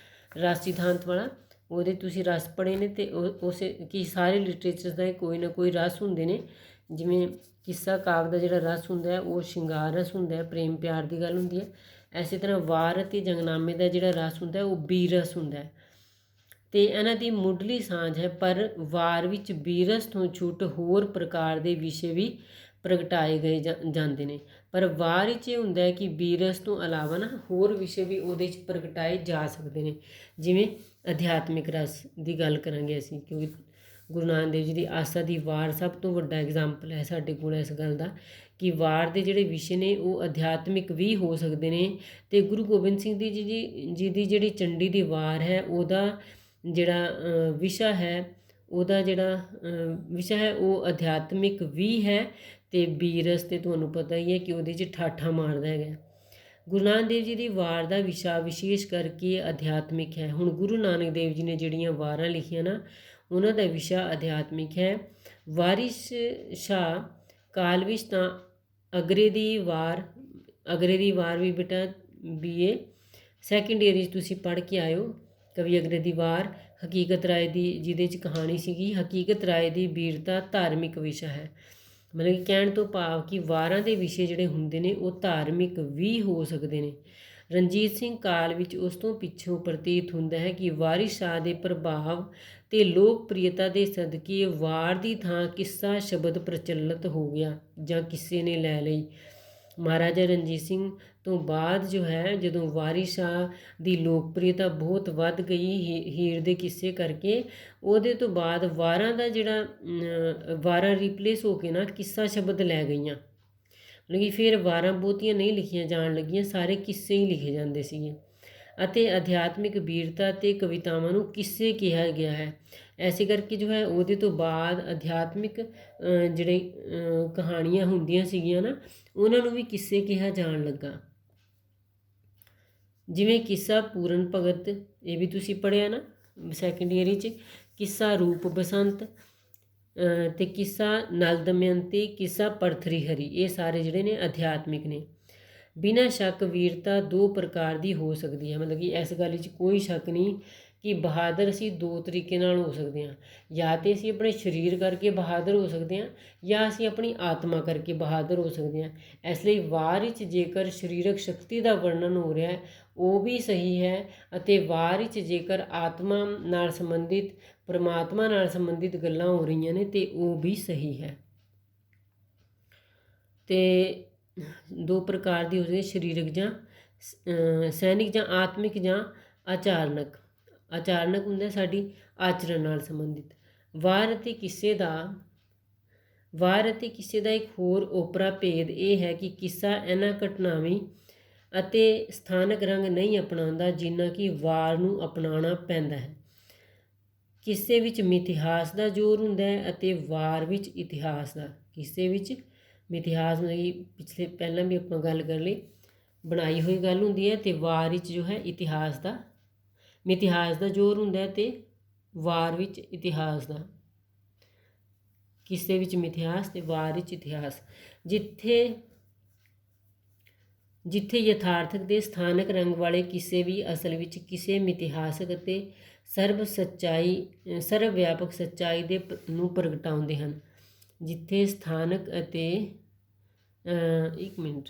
ਰਸ ਸਿਧਾਂਤ ਵਾਲਾ, ਉਹਦੇ ਤੁਸੀਂ ਰਸ ਪੜ੍ਹੇ ਨੇ ਅਤੇ ਉਸੇ ਕਿ ਸਾਰੇ ਲਿਟਰੇਚਰ ਦਾ ਕੋਈ ਨਾ ਕੋਈ ਰਸ ਹੁੰਦੇ ਨੇ। ਜਿਵੇਂ ਕਿੱਸਾ ਕਾਵਿ ਦਾ ਜਿਹੜਾ ਰਸ ਹੁੰਦਾ ਹੈ ਉਹ ਸ਼ਿੰਗਾਰ ਰਸ ਹੁੰਦਾ ਹੈ, ਪ੍ਰੇਮ ਪਿਆਰ ਦੀ ਗੱਲ ਹੁੰਦੀ ਹੈ। ਇਸੇ ਤਰ੍ਹਾਂ ਵਾਰ ਅਤੇ ਜੰਗਨਾਮੇ ਦਾ ਜਿਹੜਾ ਰਸ ਹੁੰਦਾ ਉਹ ਬੀਰ ਰਸ ਹੁੰਦਾ ਹੈ। ਅਤੇ ਇਹਨਾਂ ਦੀ ਮੁੱਢਲੀ ਸਾਂਝ ਹੈ, ਪਰ ਵਾਰ ਵਿੱਚ ਬੀਰਸ ਤੋਂ ਛੁੱਟ ਹੋਰ ਪ੍ਰਕਾਰ ਦੇ ਵਿਸ਼ੇ ਵੀ ਪ੍ਰਗਟਾਏ ਗਏ ਜਾਂਦੇ ਨੇ। ਪਰ ਵਾਰ ਵਿੱਚ ਇਹ ਹੁੰਦਾ ਹੈ ਕਿ ਬੀਰਸ ਤੋਂ ਇਲਾਵਾ ਨਾ ਹੋਰ ਵਿਸ਼ੇ ਵੀ ਉਹਦੇ 'ਚ ਪ੍ਰਗਟਾਏ ਜਾ ਸਕਦੇ ਨੇ। ਜਿਵੇਂ ਅਧਿਆਤਮਿਕ ਰਸ ਦੀ ਗੱਲ ਕਰਾਂਗੇ ਅਸੀਂ, ਕਿਉਂਕਿ ਗੁਰੂ ਨਾਨਕ ਦੇਵ ਜੀ ਦੀ ਆਸਾ ਦੀ ਵਾਰ ਸਭ ਤੋਂ ਵੱਡਾ ਐਗਜ਼ਾਮਪਲ ਹੈ ਸਾਡੇ ਕੋਲ ਇਸ ਗੱਲ ਦਾ, ਕਿ ਵਾਰ ਦੇ ਜਿਹੜੇ ਵਿਸ਼ੇ ਨੇ ਉਹ ਅਧਿਆਤਮਿਕ ਵੀ ਹੋ ਸਕਦੇ ਨੇ। ਅਤੇ ਗੁਰੂ ਗੋਬਿੰਦ ਸਿੰਘ ਜੀ ਦੀ ਜਿਹੜੀ ਚੰਡੀ ਦੀ ਵਾਰ ਹੈ ਉਹਦਾ ਜਿਹੜਾ ਵਿਸ਼ਾ ਹੈ ਉਹ ਅਧਿਆਤਮਿਕ ਵੀ ਹੈ ਅਤੇ ਬੀਰਸ ਤੇ ਤੁਹਾਨੂੰ ਪਤਾ ਹੀ ਹੈ ਕਿ ਉਹਦੇ 'ਚ ਠਾਠਾ ਮਾਰਦਾ ਹੈਗਾ। ਗੁਰੂ ਨਾਨਕ ਦੇਵ ਜੀ ਦੀ ਵਾਰ ਦਾ ਵਿਸ਼ਾ ਵਿਸ਼ੇਸ਼ ਕਰਕੇ ਅਧਿਆਤਮਿਕ ਹੈ। ਹੁਣ ਗੁਰੂ ਨਾਨਕ ਦੇਵ ਜੀ ਨੇ ਜਿਹੜੀਆਂ ਵਾਰਾਂ ਲਿਖੀਆਂ ਨਾ ਉਹਨਾਂ ਦਾ ਵਿਸ਼ਾ ਅਧਿਆਤਮਿਕ ਹੈ। ਵਾਰਿਸ ਸ਼ਾਹ ਕਾਲ ਵਿੱਚ ਤਾਂ ਅਗਰੇ ਦੀ ਵਾਰ ਵੀ ਬੇਟਾ BA ਸੈਕਿੰਡ ਈਅਰ 'ਚ ਤੁਸੀਂ ਪੜ੍ਹ ਕੇ ਆਇਓ। ਕਵੀ ਅਗਰੇ ਦੀ ਵਾਰ ਹਕੀਕਤ ਰਾਏ ਦੀ, ਜਿਹਦੇ 'ਚ ਕਹਾਣੀ ਸੀਗੀ ਹਕੀਕਤ ਰਾਏ ਦੀ ਬੀਰਤਾ ਧਾਰਮਿਕ ਵਿਸ਼ਾ ਹੈ। ਮਤਲਬ ਕਿ ਕਹਿਣ ਤੋਂ ਭਾਵ ਕਿ ਵਾਰਾਂ ਦੇ ਵਿਸ਼ੇ ਜਿਹੜੇ ਹੁੰਦੇ ਨੇ ਉਹ ਧਾਰਮਿਕ ਵੀ ਹੋ ਸਕਦੇ ਨੇ। ਰਣਜੀਤ ਸਿੰਘ ਕਾਲ ਵਿੱਚ ਉਸ ਤੋਂ ਪਿੱਛੋਂ ਪ੍ਰਤੀਤ ਹੁੰਦਾ ਹੈ ਕਿ ਵਾਰਿਸ ਸ਼ਾਹ ਦੇ ਪ੍ਰਭਾਵ ਅਤੇ ਲੋਕਪ੍ਰਿਯਤਾ ਦੇ ਸਦਕੇ ਵਾਰ ਦੀ ਥਾਂ ਕਿੱਸਾ ਸ਼ਬਦ ਪ੍ਰਚਲਿਤ ਹੋ ਗਿਆ ਜਾਂ ਕਿੱਸੇ ਨੇ ਲੈ ਲਈ। ਮਹਾਰਾਜਾ ਰਣਜੀਤ ਸਿੰਘ ਤੋਂ ਬਾਅਦ ਜੋ ਹੈ, ਜਦੋਂ ਵਾਰਿਸ ਸ਼ਾਹ ਦੀ ਲੋਕਪ੍ਰਿਯਤਾ ਬਹੁਤ ਵੱਧ ਗਈ ਹੀਰ ਦੇ ਕਿੱਸੇ ਕਰਕੇ, ਉਹਦੇ ਤੋਂ ਬਾਅਦ ਵਾਰਾਂ ਦਾ ਜਿਹੜਾ ਵਾਰਾਂ ਰਿਪਲੇਸ ਹੋ ਕੇ ਨਾ ਕਿੱਸਾ ਸ਼ਬਦ ਲੈ ਗਈਆਂ। ਮਤਲਬ ਕਿ ਫਿਰ ਵਾਰਾਂ ਬਹੁਤੀਆਂ ਨਹੀਂ ਲਿਖੀਆਂ ਜਾਣ ਲੱਗੀਆਂ, ਸਾਰੇ ਕਿੱਸੇ ਹੀ ਲਿਖੇ ਜਾਂਦੇ ਸੀਗੇ। ਅਤੇ ਅਧਿਆਤਮਿਕ ਬੀਰਤਾ ਅਤੇ ਕਵਿਤਾਵਾਂ ਨੂੰ ਕਿੱਸੇ ਕਿਹਾ ਗਿਆ ਹੈ। ਐਸੇ ਕਰਕੇ ਜੋ ਹੈ ਉਹਦੇ ਤੋਂ ਬਾਅਦ ਅਧਿਆਤਮਿਕ ਜਿਹੜੇ ਕਹਾਣੀਆਂ ਹੁੰਦੀਆਂ ਸੀਗੀਆਂ ਨਾ ਉਹਨਾਂ ਨੂੰ ਵੀ ਕਿੱਸੇ ਕਿਹਾ ਜਾਣ ਲੱਗਾ। ਜਿਵੇਂ ਕਿੱਸਾ ਪੂਰਨ ਭਗਤ, ਇਹ ਵੀ ਤੁਸੀਂ ਪੜ੍ਹਿਆ ਨਾ ਸੈਕਿੰਡ ਈਅਰ ਵਿੱਚ, ਕਿੱਸਾ ਰੂਪ ਬਸੰਤ ਅਤੇ ਕਿੱਸਾ ਨਲ ਦਮਯੰਤੀ, ਕਿੱਸਾ ਭਰਥਰੀ ਹਰੀ, ਇਹ ਸਾਰੇ ਜਿਹੜੇ ਨੇ ਅਧਿਆਤਮਿਕ ਨੇ। ਬਿਨਾਂ ਸ਼ੱਕ ਵੀਰਤਾ ਦੋ ਪ੍ਰਕਾਰ ਦੀ ਹੋ ਸਕਦੀ ਹੈ। ਮਤਲਬ ਕਿ ਇਸ ਗੱਲ ਵਿੱਚ ਕੋਈ ਸ਼ੱਕ ਨਹੀਂ ਕਿ ਬਹਾਦਰ ਅਸੀਂ ਦੋ ਤਰੀਕੇ ਨਾਲ ਹੋ ਸਕਦੇ ਹਾਂ। ਜਾਂ ਤਾਂ ਅਸੀਂ ਆਪਣੇ ਸਰੀਰ ਕਰਕੇ ਬਹਾਦਰ ਹੋ ਸਕਦੇ ਹਾਂ ਜਾਂ ਅਸੀਂ ਆਪਣੀ ਆਤਮਾ ਕਰਕੇ ਬਹਾਦਰ ਹੋ ਸਕਦੇ ਹਾਂ। ਇਸ ਲਈ ਵਾਰ ਵਿੱਚ ਜੇਕਰ ਸਰੀਰਕ ਸ਼ਕਤੀ ਦਾ ਵਰਣਨ ਹੋ ਰਿਹਾ ਉਹ ਵੀ ਸਹੀ ਹੈ, ਅਤੇ ਵਾਰ ਵਿੱਚ ਜੇਕਰ ਆਤਮਾ ਨਾਲ ਸੰਬੰਧਿਤ, ਪਰਮਾਤਮਾ ਨਾਲ ਸੰਬੰਧਿਤ ਗੱਲਾਂ ਹੋ ਰਹੀਆਂ ਨੇ ਤੇ ਉਹ ਵੀ ਸਹੀ ਹੈ। ਅਤੇ ਦੋ ਪ੍ਰਕਾਰ ਦੀ ਹੋ ਸਕਦੀ, ਸਰੀਰਕ ਜਾਂ ਸੈਨਿਕ ਜਾਂ ਆਤਮਿਕ ਜਾਂ ਆਚਾਰਨਕ। ਆਚਾਰਨਕ ਹੁੰਦਾ ਸਾਡੀ ਆਚਰਣ ਨਾਲ ਸੰਬੰਧਿਤ। ਵਾਰ ਅਤੇ ਕਿੱਸੇ ਦਾ ਇੱਕ ਹੋਰ ਓਪਰਾ ਭੇਦ ਇਹ ਹੈ ਕਿ ਕਿੱਸਾ ਇਹਨਾਂ ਘਟਨਾਵੀ ਅਤੇ ਸਥਾਨਕ ਰੰਗ ਨਹੀਂ ਅਪਣਾਉਂਦਾ ਜਿੰਨਾ ਕਿ ਵਾਰ ਨੂੰ ਅਪਣਾਉਣਾ ਪੈਂਦਾ ਹੈ। ਕਿੱਸੇ ਵਿੱਚ ਮਿਥਿਹਾਸ ਦਾ ਜ਼ੋਰ ਹੁੰਦਾ ਹੈ ਅਤੇ ਵਾਰ ਵਿੱਚ ਇਤਿਹਾਸ ਦਾ। ਕਿੱਸੇ ਵਿੱਚ ਮਿਥਿਹਾਸ ਪਿਛਲੇ ਪਹਿਲਾਂ ਵੀ ਆਪਾਂ ਗੱਲ ਕਰ ਲਈ, ਬਣਾਈ ਹੋਈ ਗੱਲ ਹੁੰਦੀ ਹੈ, ਅਤੇ ਵਾਰ ਵਿੱਚ ਜੋ ਹੈ ਮਿਥਿਹਾਸ ਦਾ ਜ਼ੋਰ ਹੁੰਦਾ ਹੈ ਅਤੇ ਵਾਰ ਵਿੱਚ ਇਤਿਹਾਸ ਦਾ। ਕਿੱਸੇ ਵਿੱਚ ਮਿਥਿਹਾਸ ਅਤੇ ਵਾਰ ਵਿੱਚ ਇਤਿਹਾਸ। ਜਿੱਥੇ ਯਥਾਰਥਕ ਦੇ ਸਥਾਨਕ ਰੰਗ ਵਾਲੇ ਕਿੱਸੇ ਵੀ ਅਸਲ ਵਿੱਚ ਕਿਸੇ ਮਿਥਿਹਾਸਕ ਅਤੇ ਸਰਵ ਵਿਆਪਕ ਸੱਚਾਈ ਨੂੰ ਪ੍ਰਗਟਾਉਂਦੇ ਹਨ। ਜਿੱਥੇ ਸਥਾਨਕ ਅਤੇ ਇੱਕ ਮਿੰਟ,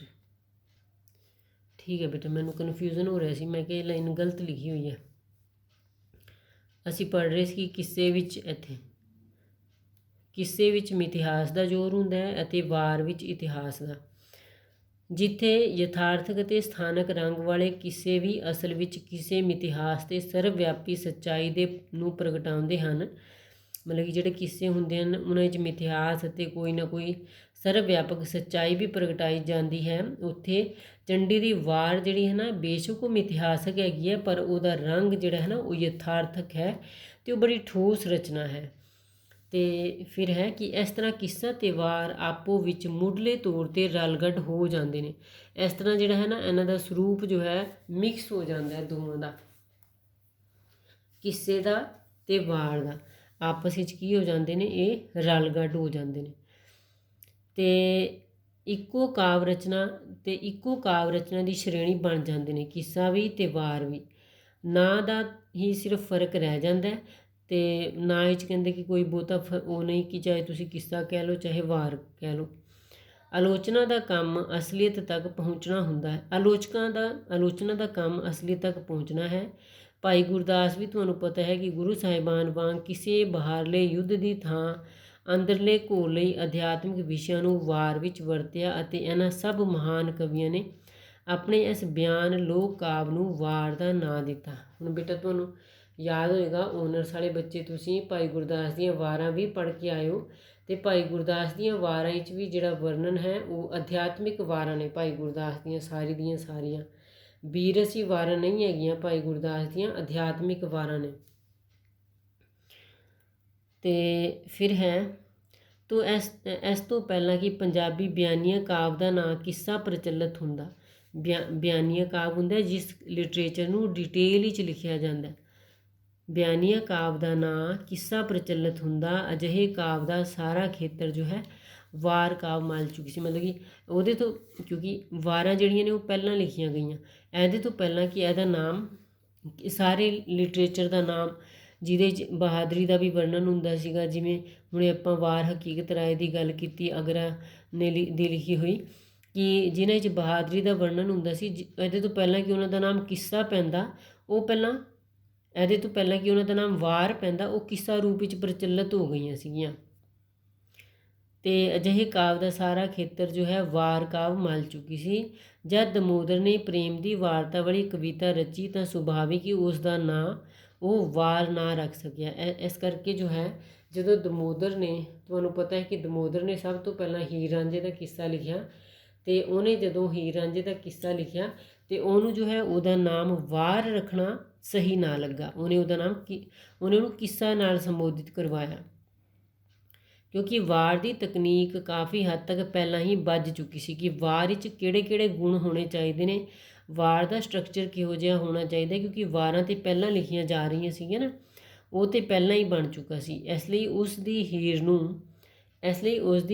ਠੀਕ ਹੈ ਬੇਟਾ, ਮੈਨੂੰ ਕਨਫਿਊਜ਼ਨ ਹੋ ਰਿਹਾ ਸੀ, ਮੈਂ ਕਿਹਾ ਇਹ ਲਾਈਨ ਗਲਤ ਲਿਖੀ ਹੋਈ ਹੈ। ਅਸੀਂ ਪੜ੍ਹ ਰਹੇ ਸੀ ਕਿ ਕਿੱਸੇ ਵਿੱਚ ਮਿਥਿਹਾਸ ਦਾ ਜ਼ੋਰ ਹੁੰਦਾ ਹੈ ਅਤੇ ਵਾਰ ਵਿੱਚ ਇਤਿਹਾਸ ਦਾ। ਜਿੱਥੇ ਯਥਾਰਥਕ ਅਤੇ ਸਥਾਨਕ ਰੰਗ ਵਾਲੇ ਕਿੱਸੇ ਵੀ ਅਸਲ ਵਿੱਚ ਕਿਸੇ ਮਿਥਿਹਾਸ ਅਤੇ ਸਰਵ ਵਿਆਪੀ ਸੱਚਾਈ ਨੂੰ ਪ੍ਰਗਟਾਉਂਦੇ ਹਨ। ਮਤਲਬ ਕਿ ਜਿਹੜੇ ਕਿੱਸੇ ਹੁੰਦੇ ਹਨ ਉਹਨਾਂ ਵਿੱਚ ਮਿਥਿਹਾਸ ਅਤੇ ਕੋਈ ਨਾ ਕੋਈ ਸਰਵ ਵਿਆਪਕ ਸੱਚਾਈ ਵੀ ਪ੍ਰਗਟਾਈ ਜਾਂਦੀ ਹੈ। ਉੱਥੇ ਚੰਡੀ ਦੀ ਵਾਰ ਜਿਹੜੀ ਹੈ ਨਾ, ਬੇਸ਼ੱਕ ਉਹ ਮਿਥਿਹਾਸਕ ਹੈਗੀ ਹੈ, ਪਰ ਉਹਦਾ ਰੰਗ ਜਿਹੜਾ ਹੈ ਨਾ ਉਹ ਯਥਾਰਥਕ ਹੈ ਅਤੇ ਉਹ ਬੜੀ ਠੋਸ ਰਚਨਾ ਹੈ। ਅਤੇ ਫਿਰ ਹੈ ਕਿ ਇਸ ਤਰ੍ਹਾਂ ਕਿੱਸਾ ਅਤੇ ਵਾਰ ਆਪੋ ਵਿੱਚ ਮੁੱਢਲੇ ਤੌਰ 'ਤੇ ਰਲਗੱਡ ਹੋ ਜਾਂਦੇ ਨੇ। ਇਸ ਤਰ੍ਹਾਂ ਜਿਹੜਾ ਹੈ ਨਾ ਇਹਨਾਂ ਦਾ ਸਰੂਪ ਜੋ ਹੈ ਮਿਕਸ ਹੋ ਜਾਂਦਾ ਹੈ, ਦੋਵਾਂ ਦਾ, ਕਿੱਸੇ ਦਾ ਅਤੇ ਵਾਰ ਦਾ ਆਪਸ ਵਿੱਚ ਕੀ ਹੋ ਜਾਂਦੇ ਨੇ, ਇਹ ਰਲਗੱਡ ਹੋ ਜਾਂਦੇ ਨੇ। ਅਤੇ ਇੱਕੋ ਕਾਵਿ ਰਚਨਾ ਦੀ ਸ਼੍ਰੇਣੀ ਬਣ ਜਾਂਦੇ ਨੇ, ਕਿੱਸਾ ਵੀ ਅਤੇ ਵਾਰ ਵੀ। ਨਾਂ ਦਾ ਹੀ ਸਿਰਫ ਫਰਕ ਰਹਿ ਜਾਂਦਾ ਅਤੇ ਨਾਂ ਵਿੱਚ ਕਹਿੰਦੇ ਕਿ ਕੋਈ ਬਹੁਤਾ ਉਹ ਨਹੀਂ ਕਿ ਚਾਹੇ ਤੁਸੀਂ ਕਿੱਸਾ ਕਹਿ ਲਓ ਚਾਹੇ ਵਾਰ ਕਹਿ ਲਓ। ਆਲੋਚਨਾ ਦਾ ਕੰਮ ਅਸਲੀਅਤ ਤੱਕ ਪਹੁੰਚਣਾ ਹੁੰਦਾ ਹੈ। ਆਲੋਚਨਾ ਦਾ ਕੰਮ ਅਸਲੀਅਤ ਤੱਕ ਪਹੁੰਚਣਾ ਹੈ। ਭਾਈ ਗੁਰਦਾਸ ਵੀ ਤੁਹਾਨੂੰ ਪਤਾ ਹੈ ਕਿ ਗੁਰੂ ਸਾਹਿਬਾਨ ਵਾਂਗ ਕਿਸੇ ਬਾਹਰਲੇ ਯੁੱਧ ਦੀ ਥਾਂ ਅੰਦਰਲੇ ਘੋਲ ਲਈ ਅਧਿਆਤਮਿਕ ਵਿਸ਼ਿਆਂ ਨੂੰ ਵਾਰ ਵਿੱਚ ਵਰਤਿਆ ਅਤੇ ਇਹਨਾਂ ਸਭ ਮਹਾਨ ਕਵੀਆਂ ਨੇ ਆਪਣੇ ਇਸ ਬਿਆਨ ਲੋਕ ਕਾਵਿ ਨੂੰ ਵਾਰ ਦਾ ਨਾਂ ਦਿੱਤਾ। ਹੁਣ ਬੇਟਾ ਤੁਹਾਨੂੰ ਯਾਦ ਹੋਏਗਾ ਓਨਰਸ ਵਾਲੇ ਬੱਚੇ ਤੁਸੀਂ ਭਾਈ ਗੁਰਦਾਸ ਦੀਆਂ ਵਾਰਾਂ ਵੀ ਪੜ੍ਹ ਕੇ ਆਇਓ ਅਤੇ ਭਾਈ ਗੁਰਦਾਸ ਦੀਆਂ ਵਾਰਾਂ ਵਿੱਚ ਵੀ ਜਿਹੜਾ ਵਰਣਨ ਹੈ ਉਹ ਅਧਿਆਤਮਿਕ ਵਾਰਾਂ ਨੇ ਭਾਈ ਗੁਰਦਾਸ ਦੀਆਂ ਸਾਰੀਆਂ ਬੀਰਸੀ ਵਾਰਾਂ ਨਹੀਂ ਹੈਗੀਆਂ ਭਾਈ ਗੁਰਦਾਸ ਦੀਆਂ ਅਧਿਆਤਮਿਕ ਵਾਰਾਂ ਨੇ। ਅਤੇ ਫਿਰ ਹੈ ਤੋ ਇਸ ਤੋਂ ਪਹਿਲਾਂ ਕਿ ਪੰਜਾਬੀ ਬਿਆਨੀਆ ਕਾਵਿ ਦਾ ਨਾਂ ਕਿੱਸਾ ਪ੍ਰਚਲਿਤ ਹੁੰਦਾ। ਬਿਆਨੀਆ ਕਾਵਿ ਹੁੰਦਾ ਜਿਸ ਲਿਟਰੇਚਰ ਨੂੰ ਡਿਟੇਲ ਵਿੱਚ ਲਿਖਿਆ ਜਾਂਦਾ। ਬਿਆਨੀਆ ਕਾਵਿ ਦਾ ਨਾਂ ਕਿੱਸਾ ਪ੍ਰਚਲਿਤ ਹੁੰਦਾ। ਅਜਿਹੇ ਕਾਵਿ ਦਾ ਸਾਰਾ ਖੇਤਰ ਜੋ ਹੈ ਵਾਰ ਕਾਵਿ ਮੱਲ ਚੁੱਕੀ ਸੀ, ਮਤਲਬ ਕਿ ਉਹਦੇ ਤੋਂ, ਕਿਉਂਕਿ ਵਾਰਾਂ ਜਿਹੜੀਆਂ ਨੇ ਉਹ ਪਹਿਲਾਂ ਲਿਖੀਆਂ ਗਈਆਂ, ਇਹਦੇ ਤੋਂ ਪਹਿਲਾਂ ਕਿ ਇਹਦਾ ਨਾਮ ਸਾਰੇ ਲਿਟਰੇਚਰ ਦਾ ਨਾਮ ਜਿਹਦੇ 'ਚ ਬਹਾਦਰੀ ਦਾ ਵੀ ਵਰਣਨ ਹੁੰਦਾ ਸੀਗਾ, ਜਿਵੇਂ ਹੁਣੇ ਆਪਾਂ ਵਾਰ ਹਕੀਕਤ ਰਾਏ ਦੀ ਗੱਲ ਕੀਤੀ ਅਗਰਾ ਨੇ ਦੀ ਲਿਖੀ ਹੋਈ ਕਿ ਜਿਨ੍ਹਾਂ 'ਚ ਬਹਾਦਰੀ ਦਾ ਵਰਣਨ ਹੁੰਦਾ ਸੀ। ਇਹਦੇ ਤੋਂ ਪਹਿਲਾਂ ਕਿ ਉਹਨਾਂ ਦਾ ਨਾਮ ਕਿੱਸਾ ਪੈਂਦਾ, ਉਹ ਪਹਿਲਾਂ ਇਹਦੇ ਤੋਂ ਪਹਿਲਾਂ ਕਿ ਉਹਨਾਂ ਦਾ ਨਾਮ ਵਾਰ ਪੈਂਦਾ, ਉਹ ਕਿੱਸਾ ਰੂਪ ਵਿੱਚ ਪ੍ਰਚਲਿਤ ਹੋ ਗਈਆਂ ਸੀਗੀਆਂ। ਅਤੇ ਅਜਿਹੇ ਕਾਵਿ ਦਾ ਸਾਰਾ ਖੇਤਰ ਜੋ ਹੈ ਵਾਰ ਕਾਵਿ ਮੱਲ ਚੁੱਕੀ ਸੀ। ਜਦ ਦਮੋਦਰ ਨੇ ਪ੍ਰੇਮ ਦੀ ਵਾਰਤਾ ਵਾਲੀ ਕਵਿਤਾ ਰਚੀ ਤਾਂ ਸੁਭਾਵਿਕ ਹੀ ਉਸ ਦਾ ਨਾਂ ਉਹ ਵਾਰ ਨਾ ਰੱਖ ਸਕਿਆ। ਇਸ ਕਰਕੇ ਜੋ ਹੈ ਜਦੋਂ ਦਮੋਦਰ ਨੇ, ਤੁਹਾਨੂੰ ਪਤਾ ਹੈ ਕਿ ਦਮੋਦਰ ਨੇ ਸਭ ਤੋਂ ਪਹਿਲਾਂ ਹੀਰ ਰਾਂਝੇ ਦਾ ਕਿੱਸਾ ਲਿਖਿਆ ਅਤੇ ਉਹਨੇ ਜਦੋਂ ਹੀਰ ਰਾਂਝੇ ਦਾ ਕਿੱਸਾ ਲਿਖਿਆ ਅਤੇ ਉਹਨੂੰ ਜੋ ਹੈ ਉਹਦਾ ਨਾਮ ਵਾਰ ਰੱਖਣਾ ਸਹੀ ਨਾ ਲੱਗਾ। ਉਹਨੇ ਉਹਨੂੰ ਕਿੱਸਾ ਨਾਲ ਸੰਬੋਧਿਤ ਕਰਵਾਇਆ, ਕਿਉਂਕਿ ਵਾਰ ਦੀ ਤਕਨੀਕ ਕਾਫੀ ਹੱਦ ਤੱਕ ਪਹਿਲਾਂ ਹੀ ਬੱਝ ਚੁੱਕੀ ਸੀ ਕਿ ਵਾਰ ਵਿੱਚ ਕਿਹੜੇ ਗੁਣ ਹੋਣੇ ਚਾਹੀਦੇ ਨੇ, ਵਾਰ ਦਾ ਸਟਰਕਚਰ ਕਿਹੋ ਜਿਹਾ ਹੋਣਾ ਚਾਹੀਦਾ, ਕਿਉਂਕਿ ਵਾਰਾਂ ਤਾਂ ਪਹਿਲਾਂ ਲਿਖੀਆਂ ਜਾ ਰਹੀਆਂ ਸੀਗੀਆਂ ਨਾ, ਉਹ ਤਾਂ ਪਹਿਲਾਂ ਹੀ ਬਣ ਚੁੱਕਾ ਸੀ। ਇਸ ਲਈ ਉਸ ਦੀ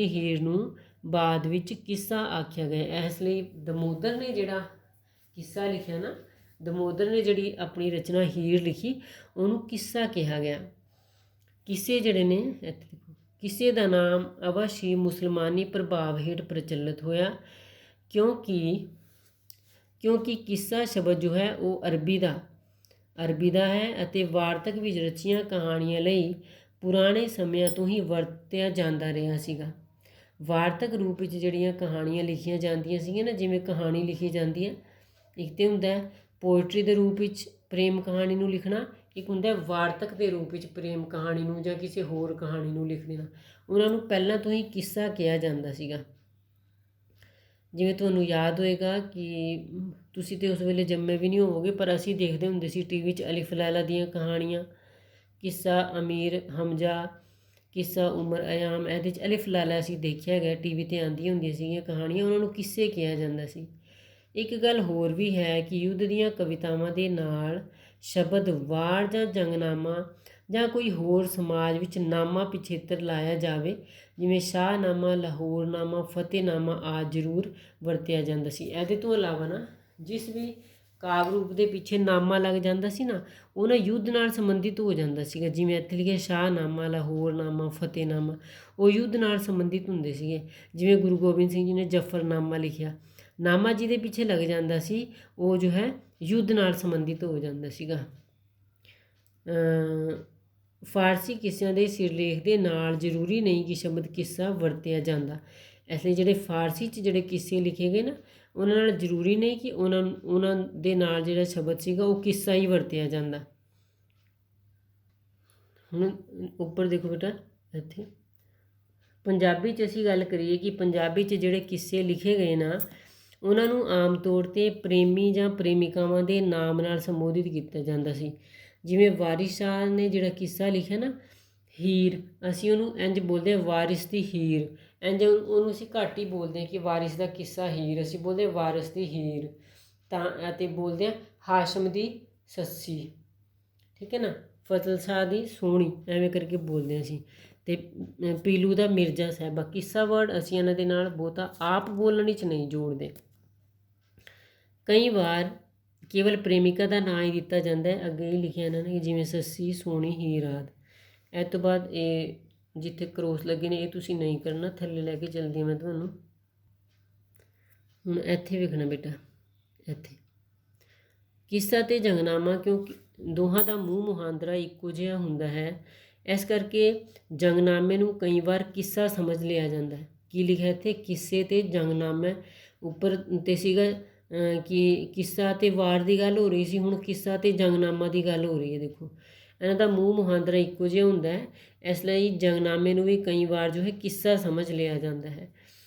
ਹੀਰ ਨੂੰ ਬਾਅਦ ਵਿੱਚ ਕਿੱਸਾ ਆਖਿਆ ਗਿਆ। ਇਸ ਲਈ ਦਮੋਦਰ ਨੇ ਜਿਹੜਾ ਕਿੱਸਾ ਲਿਖਿਆ ਨਾ, ਦਮੋਦਰ ਨੇ ਜਿਹੜੀ ਆਪਣੀ ਰਚਨਾ ਹੀਰ ਲਿਖੀ ਉਹਨੂੰ ਕਿੱਸਾ ਕਿਹਾ ਗਿਆ। ਕਿੱਸੇ ਜਿਹੜੇ ਨੇ ਇੱਥੇ ਕਿੱਸੇ ਦਾ ਨਾਮ ਅਵਸ਼ ਹੀ ਮੁਸਲਮਾਨੀ ਪ੍ਰਭਾਵ ਹੇਠ ਪ੍ਰਚਲਿਤ ਹੋਇਆ, ਕਿਉਂਕਿ ਕਿੱਸਾ ਸ਼ਬਦ ਜੋ ਹੈ ਉਹ ਅਰਬੀ ਦਾ ਹੈ ਅਤੇ ਵਾਰਤਕ ਵਿੱਚ ਰਚੀਆਂ ਕਹਾਣੀਆਂ ਲਈ ਪੁਰਾਣੇ ਸਮਿਆਂ ਤੋਂ ਹੀ ਵਰਤਿਆ ਜਾਂਦਾ ਰਿਹਾ ਸੀਗਾ। ਵਾਰਤਕ ਰੂਪ ਵਿੱਚ ਜਿਹੜੀਆਂ ਕਹਾਣੀਆਂ ਲਿਖੀਆਂ ਜਾਂਦੀਆਂ ਸੀਗੀਆਂ ਨਾ, ਜਿਵੇਂ ਕਹਾਣੀ ਲਿਖੀ ਜਾਂਦੀ ਹੈ, ਇੱਕ ਤਾਂ ਹੁੰਦਾ ਪੋਇਟਰੀ ਦੇ ਰੂਪ ਵਿੱਚ ਪ੍ਰੇਮ ਕਹਾਣੀ ਨੂੰ ਲਿਖਣਾ, ਇੱਕ ਹੁੰਦਾ ਵਾਰਤਕ ਦੇ ਰੂਪ ਵਿੱਚ ਪ੍ਰੇਮ ਕਹਾਣੀ ਨੂੰ ਜਾਂ ਕਿਸੇ ਹੋਰ ਕਹਾਣੀ ਨੂੰ ਲਿਖ ਦੇਣਾ। ਉਹਨਾਂ ਨੂੰ ਪਹਿਲਾਂ ਤੋਂ ਹੀ ਕਿੱਸਾ ਕਿਹਾ ਜਾਂਦਾ ਸੀਗਾ। ਜਿਵੇਂ ਤੁਹਾਨੂੰ ਯਾਦ ਹੋਏਗਾ ਕਿ ਤੁਸੀਂ ਤਾਂ ਉਸ ਵੇਲੇ ਜੰਮੇ ਵੀ ਨਹੀਂ ਹੋਵੋਗੇ, ਪਰ ਅਸੀਂ ਦੇਖਦੇ ਹੁੰਦੇ ਸੀ ਟੀ ਵੀ 'ਚ ਅਲਿਫ ਲੈਲਾ ਦੀਆਂ ਕਹਾਣੀਆਂ, ਕਿੱਸਾ ਅਮੀਰ ਹਮਜ਼ਾ, ਕਿੱਸਾ ਉਮਰ ਅਯਾਮ, ਇਹਦੇ 'ਚ ਅਲਿਫ ਲੈਲਾ ਅਸੀਂ ਦੇਖਿਆ ਹੈਗਾ, ਟੀ ਵੀ 'ਤੇ ਆਉਂਦੀਆਂ ਹੁੰਦੀਆਂ ਸੀਗੀਆਂ ਕਹਾਣੀਆਂ, ਉਹਨਾਂ ਨੂੰ ਕਿੱਸੇ ਕਿਹਾ ਜਾਂਦਾ ਸੀ। ਇੱਕ ਗੱਲ ਹੋਰ ਵੀ ਹੈ ਕਿ ਯੁੱਧ ਦੀਆਂ ਕਵਿਤਾਵਾਂ ਦੇ ਨਾਲ ਸ਼ਬਦ ਵਾਰ ਜਾਂ ਜੰਗਨਾਮਾ ਜਾਂ ਕੋਈ ਹੋਰ ਸਮਾਜ ਵਿੱਚ ਨਾਮਾ ਪਿਛੇਤਰ ਲਾਇਆ ਜਾਵੇ, ਜਿਵੇਂ ਸ਼ਾਹਨਾਮਾ, ਲਾਹੌਰਨਾਮਾ, ਫਤਿਹਨਾਮਾ ਆਦਿ ਜ਼ਰੂਰ ਵਰਤਿਆ ਜਾਂਦਾ ਸੀ। ਇਹਦੇ ਤੋਂ ਇਲਾਵਾ ਨਾ ਜਿਸ ਵੀ ਕਾਵਿ ਰੂਪ ਦੇ ਪਿੱਛੇ ਨਾਮਾ ਲੱਗ ਜਾਂਦਾ ਸੀ ਨਾ, ਉਹ ਨਾ ਯੁੱਧ ਨਾਲ ਸੰਬੰਧਿਤ ਹੋ ਜਾਂਦਾ ਸੀਗਾ। ਜਿਵੇਂ ਇੱਥੇ ਲਿਖਿਆ ਸ਼ਾਹਨਾਮਾ, ਲਾਹੌਰਨਾਮਾ, ਫਤਿਹਨਾਮਾ, ਉਹ ਯੁੱਧ ਨਾਲ ਸੰਬੰਧਿਤ ਹੁੰਦੇ ਸੀਗੇ। ਜਿਵੇਂ ਗੁਰੂ ਗੋਬਿੰਦ ਸਿੰਘ ਜੀ ਨੇ ਜ਼ਫਰਨਾਮਾ ਲਿਖਿਆ, ਨਾਮਾ ਜਿਹਦੇ ਪਿੱਛੇ ਲੱਗ ਜਾਂਦਾ ਸੀ ਉਹ ਜੋ ਹੈ ਯੁੱਧ ਨਾਲ ਸੰਬੰਧਿਤ ਹੋ ਜਾਂਦਾ ਸੀਗਾ। ਫਾਰਸੀ ਕਿੱਸਿਆਂ ਦੇ ਸਿਰਲੇਖ ਦੇ ਨਾਲ ਜ਼ਰੂਰੀ ਨਹੀਂ ਕਿ ਸ਼ਬਦ ਕਿੱਸਾ ਵਰਤਿਆ ਜਾਂਦਾ। ਇਸ ਲਈ ਜਿਹੜੇ ਫਾਰਸੀ 'ਚ ਜਿਹੜੇ ਕਿੱਸੇ ਲਿਖੇ ਗਏ ਨਾ, ਉਹਨਾਂ ਨਾਲ ਜ਼ਰੂਰੀ ਨਹੀਂ ਕਿ ਉਹਨਾਂ ਦੇ ਨਾਲ ਜਿਹੜਾ ਸ਼ਬਦ ਸੀਗਾ ਉਹ ਕਿੱਸਾ ਹੀ ਵਰਤਿਆ ਜਾਂਦਾ। ਹੁਣ ਉੱਪਰ ਦੇਖੋ ਬੇਟਾ, ਇੱਥੇ ਪੰਜਾਬੀ 'ਚ ਅਸੀਂ ਗੱਲ ਕਰੀਏ ਕਿ ਪੰਜਾਬੀ 'ਚ ਜਿਹੜੇ ਕਿੱਸੇ ਲਿਖੇ ਗਏ ਨਾ, ਉਹਨਾਂ ਨੂੰ ਆਮ ਤੌਰ 'ਤੇ ਪ੍ਰੇਮੀ ਜਾਂ ਪ੍ਰੇਮਿਕਾਵਾਂ ਦੇ ਨਾਮ ਨਾਲ ਸੰਬੋਧਿਤ ਕੀਤਾ ਜਾਂਦਾ ਸੀ। ਜਿਵੇਂ ਵਾਰਿਸ ਸ਼ਾਹ ਨੇ ਜਿਹੜਾ ਕਿੱਸਾ ਲਿਖਿਆ ਨਾ ਹੀਰ, ਅਸੀਂ ਉਹਨੂੰ ਇੰਝ ਬੋਲਦੇ ਹਾਂ ਵਾਰਿਸ ਦੀ ਹੀਰ, ਇੰਝ ਉਹਨੂੰ ਅਸੀਂ ਘੱਟ ਹੀ ਬੋਲਦੇ ਹਾਂ ਕਿ ਵਾਰਿਸ ਦਾ ਕਿੱਸਾ ਹੀਰ, ਅਸੀਂ ਬੋਲਦੇ ਵਾਰਿਸ ਦੀ ਹੀਰ ਤਾਂ, ਅਤੇ ਬੋਲਦੇ ਹਾਂ ਹਾਸ਼ਮ ਦੀ ਸੱਸੀ, ਠੀਕ ਹੈ ਨਾ, ਫਜ਼ਲ ਸ਼ਾਹ ਦੀ ਸੋਹਣੀ, ਐਵੇਂ ਕਰਕੇ ਬੋਲਦੇ ਹਾਂ ਅਸੀਂ। ਅਤੇ ਪੀਲੂ ਦਾ ਮਿਰਜ਼ਾ ਸਾਹਿਬਾ, ਕਿੱਸਾ ਵਰਡ ਅਸੀਂ ਇਹਨਾਂ ਦੇ ਨਾਲ ਬਹੁਤਾ ਆਪ ਬੋਲਣ ਵਿੱਚ ਨਹੀਂ ਜੋੜਦੇ। ਕੇਵਲ ਪ੍ਰੇਮਿਕਾ ਦਾ ਨਾਂ ਹੀ ਦਿੱਤਾ ਜਾਂਦਾ ਹੈ। ਅੱਗੇ ਹੀ ਲਿਖਿਆ ਇਹਨਾਂ ਨੇ ਜਿਵੇਂ ਸੱਸੀ ਸੋਹਣੀ ਹੀਰ ਆਦਿ। ਇਹ ਤੋਂ ਬਾਅਦ ਇਹ ਜਿੱਥੇ ਕਰੋਸ ਲੱਗੇ ਨੇ ਇਹ ਤੁਸੀਂ ਨਹੀਂ ਕਰਨਾ, ਥੱਲੇ ਲੈ ਕੇ ਚੱਲਦੀ ਹਾਂ ਮੈਂ ਤੁਹਾਨੂੰ। ਹੁਣ ਇੱਥੇ ਵੇਖਣਾ ਬੇਟਾ, ਇੱਥੇ ਕਿੱਸਾ ਅਤੇ ਜੰਗਨਾਮਾ, ਕਿਉਂਕਿ ਦੋਹਾਂ ਦਾ ਮੂੰਹ ਮੁਹਾਂਦਰਾ ਇੱਕੋ ਜਿਹਾ ਹੁੰਦਾ ਹੈ, ਇਸ ਕਰਕੇ ਜੰਗਨਾਮੇ ਨੂੰ ਕਈ ਵਾਰ ਕਿੱਸਾ ਸਮਝ ਲਿਆ ਜਾਂਦਾ ਹੈ। ਕੀ ਲਿਖਿਆ ਇੱਥੇ? ਕਿੱਸੇ ਅਤੇ ਜੰਗਨਾਮਾ। ਉੱਪਰ 'ਤੇ ਸੀਗਾ ਕਿ ਕਿੱਸਾ ਅਤੇ ਵਾਰ ਦੀ ਗੱਲ ਹੋ ਰਹੀ ਸੀ, ਹੁਣ ਕਿੱਸਾ ਅਤੇ ਜੰਗਨਾਮਾ ਦੀ ਗੱਲ ਹੋ ਰਹੀ ਹੈ। ਦੇਖੋ ਇਹਨਾਂ ਦਾ ਮੂੰਹ ਮੁਹਾਂਦਰਾ ਇੱਕੋ ਜਿਹਾ ਹੁੰਦਾ ਹੈ, ਇਸ ਲਈ ਜੰਗਨਾਮੇ ਨੂੰ ਵੀ ਕਈ ਵਾਰ ਜੋ ਹੈ ਕਿੱਸਾ ਸਮਝ ਲਿਆ ਜਾਂਦਾ ਹੈ।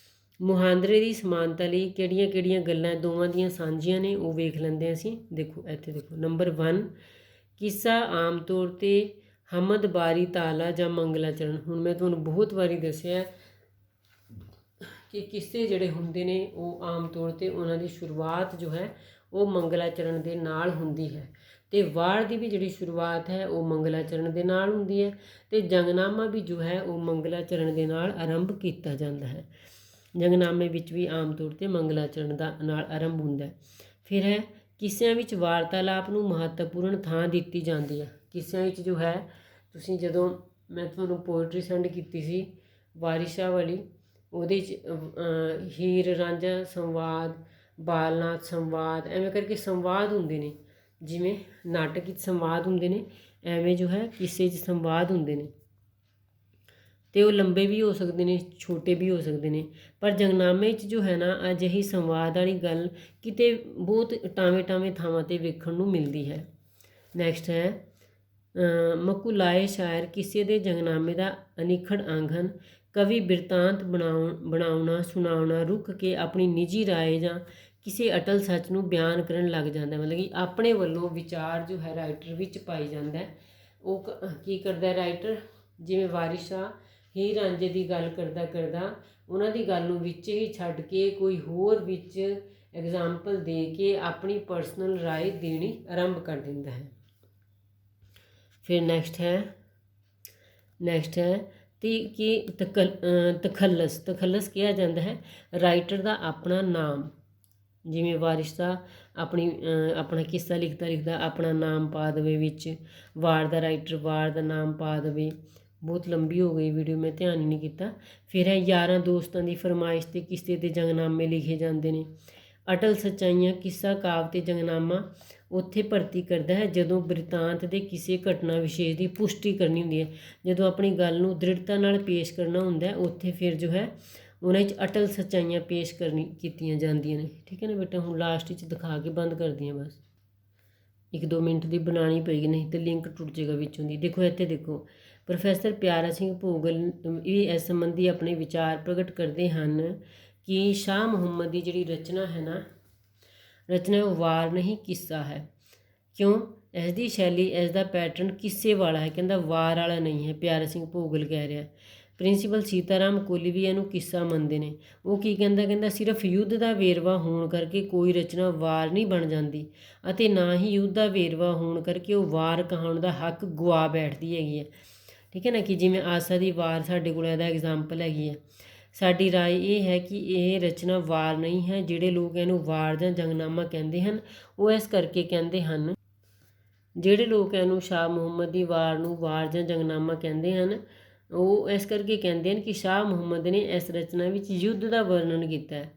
ਮੁਹਾਂਦਰੇ ਦੀ ਸਮਾਨਤਾ ਲਈ ਕਿਹੜੀਆਂ ਕਿਹੜੀਆਂ ਗੱਲਾਂ ਦੋਵਾਂ ਦੀਆਂ ਸਾਂਝੀਆਂ ਨੇ ਉਹ ਵੇਖ ਲੈਂਦੇ ਹਾਂ ਅਸੀਂ। ਦੇਖੋ ਇੱਥੇ ਦੇਖੋ, ਨੰਬਰ 1 ਕਿੱਸਾ ਆਮ ਤੌਰ 'ਤੇ ਹਮਦ ਬਾਰੀ ਤਾਲਾ ਜਾਂ ਮੰਗਲਾਚਰਨ। ਹੁਣ ਮੈਂ ਤੁਹਾਨੂੰ ਬਹੁਤ ਵਾਰੀ ਦੱਸਿਆ ਕਿ ਕਿੱਸੇ ਜਿਹੜੇ ਹੁੰਦੇ ਨੇ ਉਹ ਆਮ ਤੌਰ 'ਤੇ ਉਹਨਾਂ ਦੀ ਸ਼ੁਰੂਆਤ ਜੋ ਹੈ ਉਹ ਮੰਗਲਾਚਰਨ ਦੇ ਨਾਲ ਹੁੰਦੀ ਹੈ, ਅਤੇ ਵਾਰ ਦੀ ਵੀ ਜਿਹੜੀ ਸ਼ੁਰੂਆਤ ਹੈ ਉਹ ਮੰਗਲਾਚਰਨ ਦੇ ਨਾਲ ਹੁੰਦੀ ਹੈ, ਅਤੇ ਜੰਗਨਾਮਾ ਵੀ ਜੋ ਹੈ ਉਹ ਮੰਗਲਾਚਰਨ ਦੇ ਨਾਲ ਆਰੰਭ ਕੀਤਾ ਜਾਂਦਾ ਹੈ। ਜੰਗਨਾਮੇ ਵਿੱਚ ਵੀ ਆਮ ਤੌਰ 'ਤੇ ਮੰਗਲਾਚਰਨ ਦਾ ਨਾਲ ਆਰੰਭ ਹੁੰਦਾ ਹੈ। ਫਿਰ ਹੈ ਕਿੱਸਿਆਂ ਵਿੱਚ ਵਾਰਤਾਲਾਪ ਨੂੰ ਮਹੱਤਵਪੂਰਨ ਥਾਂ ਦਿੱਤੀ ਜਾਂਦੀ ਹੈ। ਕਿੱਸਿਆਂ ਵਿੱਚ ਜੋ ਹੈ, ਤੁਸੀਂ ਜਦੋਂ ਮੈਂ ਤੁਹਾਨੂੰ ਪੋਇਟਰੀ ਸੈਂਡ ਕੀਤੀ ਸੀ ਵਾਰਿਸ ਸ਼ਾਹ ਵਾਲੀ, ਉਹਦੇ 'ਚ ਹੀਰ ਰਾਂਝਾ ਸੰਵਾਦ, ਬਾਲਨਾਥ ਸੰਵਾਦ, ਐਵੇਂ ਕਰਕੇ ਸੰਵਾਦ ਹੁੰਦੇ ਨੇ। ਜਿਵੇਂ ਨਾਟਕ ਵਿੱਚ ਸੰਵਾਦ ਹੁੰਦੇ ਨੇ, ਐਵੇਂ ਜੋ ਹੈ ਕਿੱਸੇ 'ਚ ਸੰਵਾਦ ਹੁੰਦੇ ਨੇ, ਅਤੇ ਉਹ ਲੰਬੇ ਵੀ ਹੋ ਸਕਦੇ ਨੇ, ਛੋਟੇ ਵੀ ਹੋ ਸਕਦੇ ਨੇ। ਪਰ ਜੰਗਨਾਮੇ 'ਚ ਜੋ ਹੈ ਨਾ ਅਜਿਹੀ ਸੰਵਾਦ ਵਾਲੀ ਗੱਲ ਕਿਤੇ ਬਹੁਤ ਟਾਵੇਂ ਥਾਵਾਂ 'ਤੇ ਵੇਖਣ ਨੂੰ ਮਿਲਦੀ ਹੈ। ਨੈਕਸਟ ਹੈ ਮਕੁਲਾਏ ਸ਼ਾਇਰ ਕਿੱਸੇ ਦੇ ਜੰਗਨਾਮੇ ਦਾ ਅਨਿੱਖੜ ਅੰਗ ਹਨ। ਕਵੀ ਬਿਰਤਾਂਤ ਬਣਾਉਣਾ ਸੁਣਾਉਣਾ ਰੁਕ ਕੇ ਆਪਣੀ ਨਿੱਜੀ ਰਾਏ ਜਾਂ ਕਿਸੇ ਅਟਲ ਸੱਚ ਨੂੰ ਬਿਆਨ ਕਰਨ ਲੱਗ ਜਾਂਦਾ, ਮਤਲਬ ਕਿ ਆਪਣੇ ਵੱਲੋਂ ਵਿਚਾਰ ਜੋ ਹੈ ਰਾਈਟਰ ਵਿੱਚ ਪਾਈ ਜਾਂਦਾ। ਉਹ ਕੀ ਕਰਦਾ ਰਾਈਟਰ, ਜਿਵੇਂ ਵਾਰਿਸ ਸ਼ਾਹ ਹੀਰ ਰਾਂਝੇ ਦੀ ਗੱਲ ਕਰਦਾ ਉਹਨਾਂ ਦੀ ਗੱਲ ਨੂੰ ਵਿੱਚ ਹੀ ਛੱਡ ਕੇ ਕੋਈ ਹੋਰ ਵਿੱਚ ਐਗਜ਼ਾਮਪਲ ਦੇ ਕੇ ਆਪਣੀ ਪਰਸਨਲ ਰਾਏ ਦੇਣੀ ਆਰੰਭ ਕਰ ਦਿੰਦਾ ਹੈ। ਫਿਰ ਨੈਕਸਟ ਹੈ ਕਿ ਤਖੱਲਸ ਕਿਹਾ ਜਾਂਦਾ ਹੈ ਰਾਈਟਰ ਦਾ ਆਪਣਾ ਨਾਮ। ਜਿਵੇਂ ਵਾਰਿਸ ਸ਼ਾਹ ਆਪਣਾ ਕਿੱਸਾ ਲਿਖਦਾ ਆਪਣਾ ਨਾਮ ਪਾ ਦੇਵੇ ਵਿੱਚ, ਵਾਰ ਦਾ ਰਾਈਟਰ ਵਾਰ ਦਾ ਨਾਮ ਪਾ ਦੇਵੇ। ਬਹੁਤ ਲੰਬੀ ਹੋ ਗਈ ਵੀਡੀਓ, ਮੈਂ ਧਿਆਨ ਹੀ ਨਹੀਂ ਕੀਤਾ। ਫਿਰ ਹੈ ਯਾਰਾਂ ਦੋਸਤਾਂ ਦੀ ਫਰਮਾਇਸ਼ 'ਤੇ ਕਿੱਸੇ ਅਤੇ ਜੰਗਨਾਮੇ ਲਿਖੇ ਜਾਂਦੇ ਨੇ। ਅਟਲ ਸੱਚਾਈਆਂ ਕਿੱਸਾ ਕਾਵਿ ਅਤੇ ਜੰਗਨਾਮਾ ਉੱਥੇ ਭਰਤੀ ਕਰਦਾ ਹੈ ਜਦੋਂ ਬਿਰਤਾਂਤ ਦੇ ਕਿਸੇ ਘਟਨਾ ਵਿਸ਼ੇਸ਼ ਦੀ ਪੁਸ਼ਟੀ ਕਰਨੀ ਹੁੰਦੀ ਹੈ, ਜਦੋਂ ਆਪਣੀ ਗੱਲ ਨੂੰ ਦ੍ਰਿੜਤਾ ਨਾਲ ਪੇਸ਼ ਕਰਨਾ ਹੁੰਦਾ, ਉੱਥੇ ਫਿਰ ਜੋ ਹੈ ਉਹਨਾਂ 'ਚ ਅਟਲ ਸੱਚਾਈਆਂ ਪੇਸ਼ ਕੀਤੀਆਂ ਜਾਂਦੀਆਂ ਨੇ। ਠੀਕ ਹੈ ਨਾ ਬੇਟਾ। ਹੁਣ ਲਾਸਟ ਵਿੱਚ ਦਿਖਾ ਕੇ ਬੰਦ ਕਰਦੀ ਹਾਂ ਬਸ, 1-2 ਮਿੰਟ ਦੀ ਬਣਾਉਣੀ ਪਏਗੀ, ਨਹੀਂ ਤਾਂ ਲਿੰਕ ਟੁੱਟ ਜਾਏਗਾ ਵਿੱਚੋਂ ਦੀ। ਦੇਖੋ ਇੱਥੇ ਦੇਖੋ, ਪ੍ਰੋਫੈਸਰ ਪਿਆਰਾ ਸਿੰਘ ਭੋਗਲ ਵੀ ਇਸ ਸੰਬੰਧੀ ਆਪਣੇ ਵਿਚਾਰ ਪ੍ਰਗਟ ਕਰਦੇ ਹਨ ਕਿ ਸ਼ਾਹ ਮੁਹੰਮਦ ਦੀ ਜਿਹੜੀ ਰਚਨਾ ਹੈ ਨਾ, ਰਚਨਾ ਉਹ ਵਾਰ ਨਹੀਂ ਕਿੱਸਾ ਹੈ। ਕਿਉਂ? ਇਸ ਦੀ ਸ਼ੈਲੀ, ਇਸ ਦਾ ਪੈਟਰਨ ਕਿੱਸੇ ਵਾਲਾ ਹੈ, ਕਹਿੰਦਾ ਵਾਰ ਵਾਲਾ ਨਹੀਂ ਹੈ। ਪਿਆਰਾ ਸਿੰਘ ਭੋਗਲ ਕਹਿ ਰਿਹਾ। ਪ੍ਰਿੰਸੀਪਲ ਸੀਤਾਰਾਮ ਕੋਹਲੀ ਵੀ ਇਹਨੂੰ ਕਿੱਸਾ ਮੰਨਦੇ ਨੇ। ਉਹ ਕੀ ਕਹਿੰਦਾ ਸਿਰਫ ਯੁੱਧ ਦਾ ਵੇਰਵਾ ਹੋਣ ਕਰਕੇ ਕੋਈ ਰਚਨਾ ਵਾਰ ਨਹੀਂ ਬਣ ਜਾਂਦੀ, ਅਤੇ ਨਾ ਹੀ ਯੁੱਧ ਦਾ ਵੇਰਵਾ ਹੋਣ ਕਰਕੇ ਉਹ ਵਾਰ ਕਹਾਉਣ ਦਾ ਹੱਕ ਗਵਾ ਬੈਠਦੀ ਹੈਗੀ ਹੈ। ਠੀਕ ਹੈ ਨਾ, ਕਿ ਜਿਵੇਂ ਆਸਾ ਦੀ ਵਾਰ ਸਾਡੇ ਕੋਲ ਇਹਦਾ ਐਗਜ਼ਾਮਪਲ ਹੈਗੀ ਹੈ। ਸਾਡੀ ਰਾਏ ਇਹ ਹੈ ਕਿ ਇਹ ਰਚਨਾ ਵਾਰ ਨਹੀਂ ਹੈ। ਜਿਹੜੇ ਲੋਕ ਇਹਨੂੰ ਵਾਰ ਜਾਂ ਜੰਗਨਾਮਾ ਕਹਿੰਦੇ ਹਨ ਉਹ ਇਸ ਕਰਕੇ ਕਹਿੰਦੇ ਹਨ, ਜਿਹੜੇ ਲੋਕ ਇਹਨੂੰ ਸ਼ਾਹ ਮੁਹੰਮਦ ਦੀ ਵਾਰ ਨੂੰ ਵਾਰ ਜਾਂ ਜੰਗਨਾਮਾ ਕਹਿੰਦੇ ਹਨ ਉਹ ਇਸ ਕਰਕੇ ਕਹਿੰਦੇ ਹਨ ਕਿ ਸ਼ਾਹ ਮੁਹੰਮਦ ਨੇ ਇਸ ਰਚਨਾ ਵਿੱਚ ਯੁੱਧ ਦਾ ਵਰਣਨ ਕੀਤਾ ਹੈ,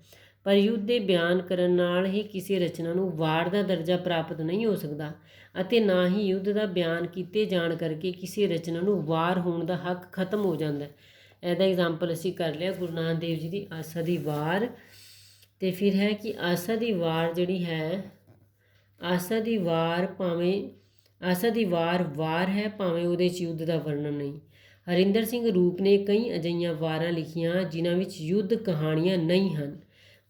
ਪਰ ਯੁੱਧ ਦੇ ਬਿਆਨ ਕਰਨ ਨਾਲ ਹੀ ਕਿਸੇ ਰਚਨਾ ਨੂੰ ਵਾਰ ਦਾ ਦਰਜਾ ਪ੍ਰਾਪਤ ਨਹੀਂ ਹੋ ਸਕਦਾ, ਅਤੇ ਨਾ ਹੀ ਯੁੱਧ ਦਾ ਬਿਆਨ ਕੀਤੇ ਜਾਣ ਕਰਕੇ ਕਿਸੇ ਰਚਨਾ ਨੂੰ ਵਾਰ ਹੋਣ ਦਾ ਹੱਕ ਖਤਮ ਹੋ ਜਾਂਦਾ। ਇਹਦਾ ਐਗਜ਼ਾਮਪਲ ਅਸੀਂ ਕਰ ਲਿਆ ਗੁਰੂ ਨਾਨਕ ਦੇਵ ਜੀ ਦੀ ਆਸਾ ਦੀ ਵਾਰ। ਅਤੇ ਫਿਰ ਹੈ ਕਿ ਆਸਾ ਦੀ ਵਾਰ ਜਿਹੜੀ ਹੈ, ਆਸਾ ਦੀ ਵਾਰ ਵਾਰ ਹੈ ਭਾਵੇਂ ਉਹਦੇ 'ਚ ਯੁੱਧ ਦਾ ਵਰਣਨ ਨਹੀਂ। ਹਰਿੰਦਰ ਸਿੰਘ ਰੂਪ ਨੇ ਕਈ ਅਜਿਹੀਆਂ ਵਾਰਾਂ ਲਿਖੀਆਂ ਜਿਨ੍ਹਾਂ ਵਿੱਚ ਯੁੱਧ ਕਹਾਣੀਆਂ ਨਹੀਂ ਹਨ,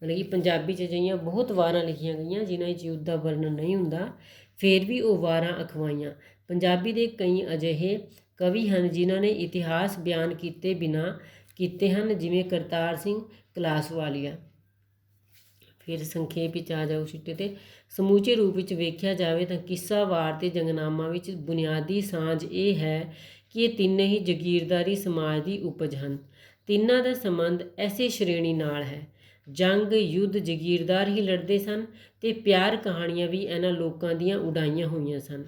ਮਤਲਬ ਕਿ ਪੰਜਾਬੀ 'ਚ ਅਜਿਹੀਆਂ ਬਹੁਤ ਵਾਰਾਂ ਲਿਖੀਆਂ ਗਈਆਂ ਜਿਨ੍ਹਾਂ ਵਿੱਚ ਯੁੱਧ ਦਾ ਵਰਣਨ ਨਹੀਂ ਹੁੰਦਾ, ਫਿਰ ਵੀ ਉਹ ਵਾਰਾਂ ਅਖਵਾਈਆਂ। ਪੰਜਾਬੀ ਦੇ ਕਈ ਅਜਿਹੇ ਕਵੀ ਹਨ ਜਿਨ੍ਹਾਂ ਨੇ ਇਤਿਹਾਸ ਬਿਆਨ ਕੀਤੇ ਬਿਨਾਂ ਕੀਤੇ ਹਨ, ਜਿਵੇਂ ਕਰਤਾਰ ਸਿੰਘ ਕਲਾਸਵਾਲੀਆ। ਫਿਰ ਸੰਖੇਪ ਵਿੱਚ ਆ ਜਾਓ ਸਿੱਟੇ 'ਤੇ। ਸਮੁੱਚੇ ਰੂਪ ਵਿੱਚ ਵੇਖਿਆ ਜਾਵੇ ਤਾਂ ਕਿੱਸਾ, ਵਾਰ ਅਤੇ ਜੰਗਨਾਮਾ ਵਿੱਚ ਬੁਨਿਆਦੀ ਸਾਂਝ ਇਹ ਹੈ ਕਿ ਇਹ ਤਿੰਨੇ ਹੀ ਜਾਗੀਰਦਾਰੀ ਸਮਾਜ ਦੀ ਉਪਜ ਹਨ। ਤਿੰਨਾਂ ਦਾ ਸੰਬੰਧ ਐਸੇ ਸ਼੍ਰੇਣੀ ਨਾਲ ਹੈ ਜੰਗ ਯੁੱਧ ਜਗੀਰਦਾਰ ਹੀ ਲੜਦੇ ਸਨ ਅਤੇ ਪਿਆਰ ਕਹਾਣੀਆਂ ਵੀ ਇਹਨਾਂ ਲੋਕਾਂ ਦੀਆਂ ਉਡਾਈਆਂ ਹੋਈਆਂ ਸਨ।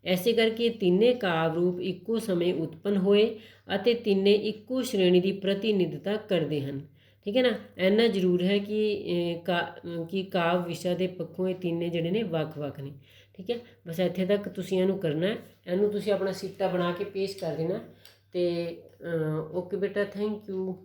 ਐਸੇ ਕਰਕੇ ਤਿੰਨੇ ਕਾਵਿ ਰੂਪ ਇੱਕੋ ਸਮੇਂ ਉਤਪੰਨ ਹੋਏ ਅਤੇ ਤਿੰਨੇ ਇੱਕੋ ਸ਼੍ਰੇਣੀ ਦੀ ਪ੍ਰਤੀਨਿਧਤਾ ਕਰਦੇ ਹਨ। ਠੀਕ ਹੈ ਨਾ, ਇੰਨਾ ਜ਼ਰੂਰ ਹੈ ਕਿ ਕਾਵਿ ਵਿਸ਼ਾ ਦੇ ਪੱਖੋਂ ਇਹ ਤਿੰਨੇ ਜਿਹੜੇ ਨੇ ਵੱਖ-ਵੱਖ ਨੇ। ਠੀਕ ਹੈ, ਬਸ ਇੱਥੇ ਤੱਕ ਤੁਸੀਂ ਇਹਨੂੰ ਕਰਨਾ ਹੈ। ਇਹਨੂੰ ਤੁਸੀਂ ਆਪਣਾ ਸਿੱਟਾ ਬਣਾ ਕੇ ਪੇਸ਼ ਕਰ ਦੇਣਾ। ਅਤੇ ਓਕੇ ਬੇਟਾ, ਥੈਂਕ ਯੂ।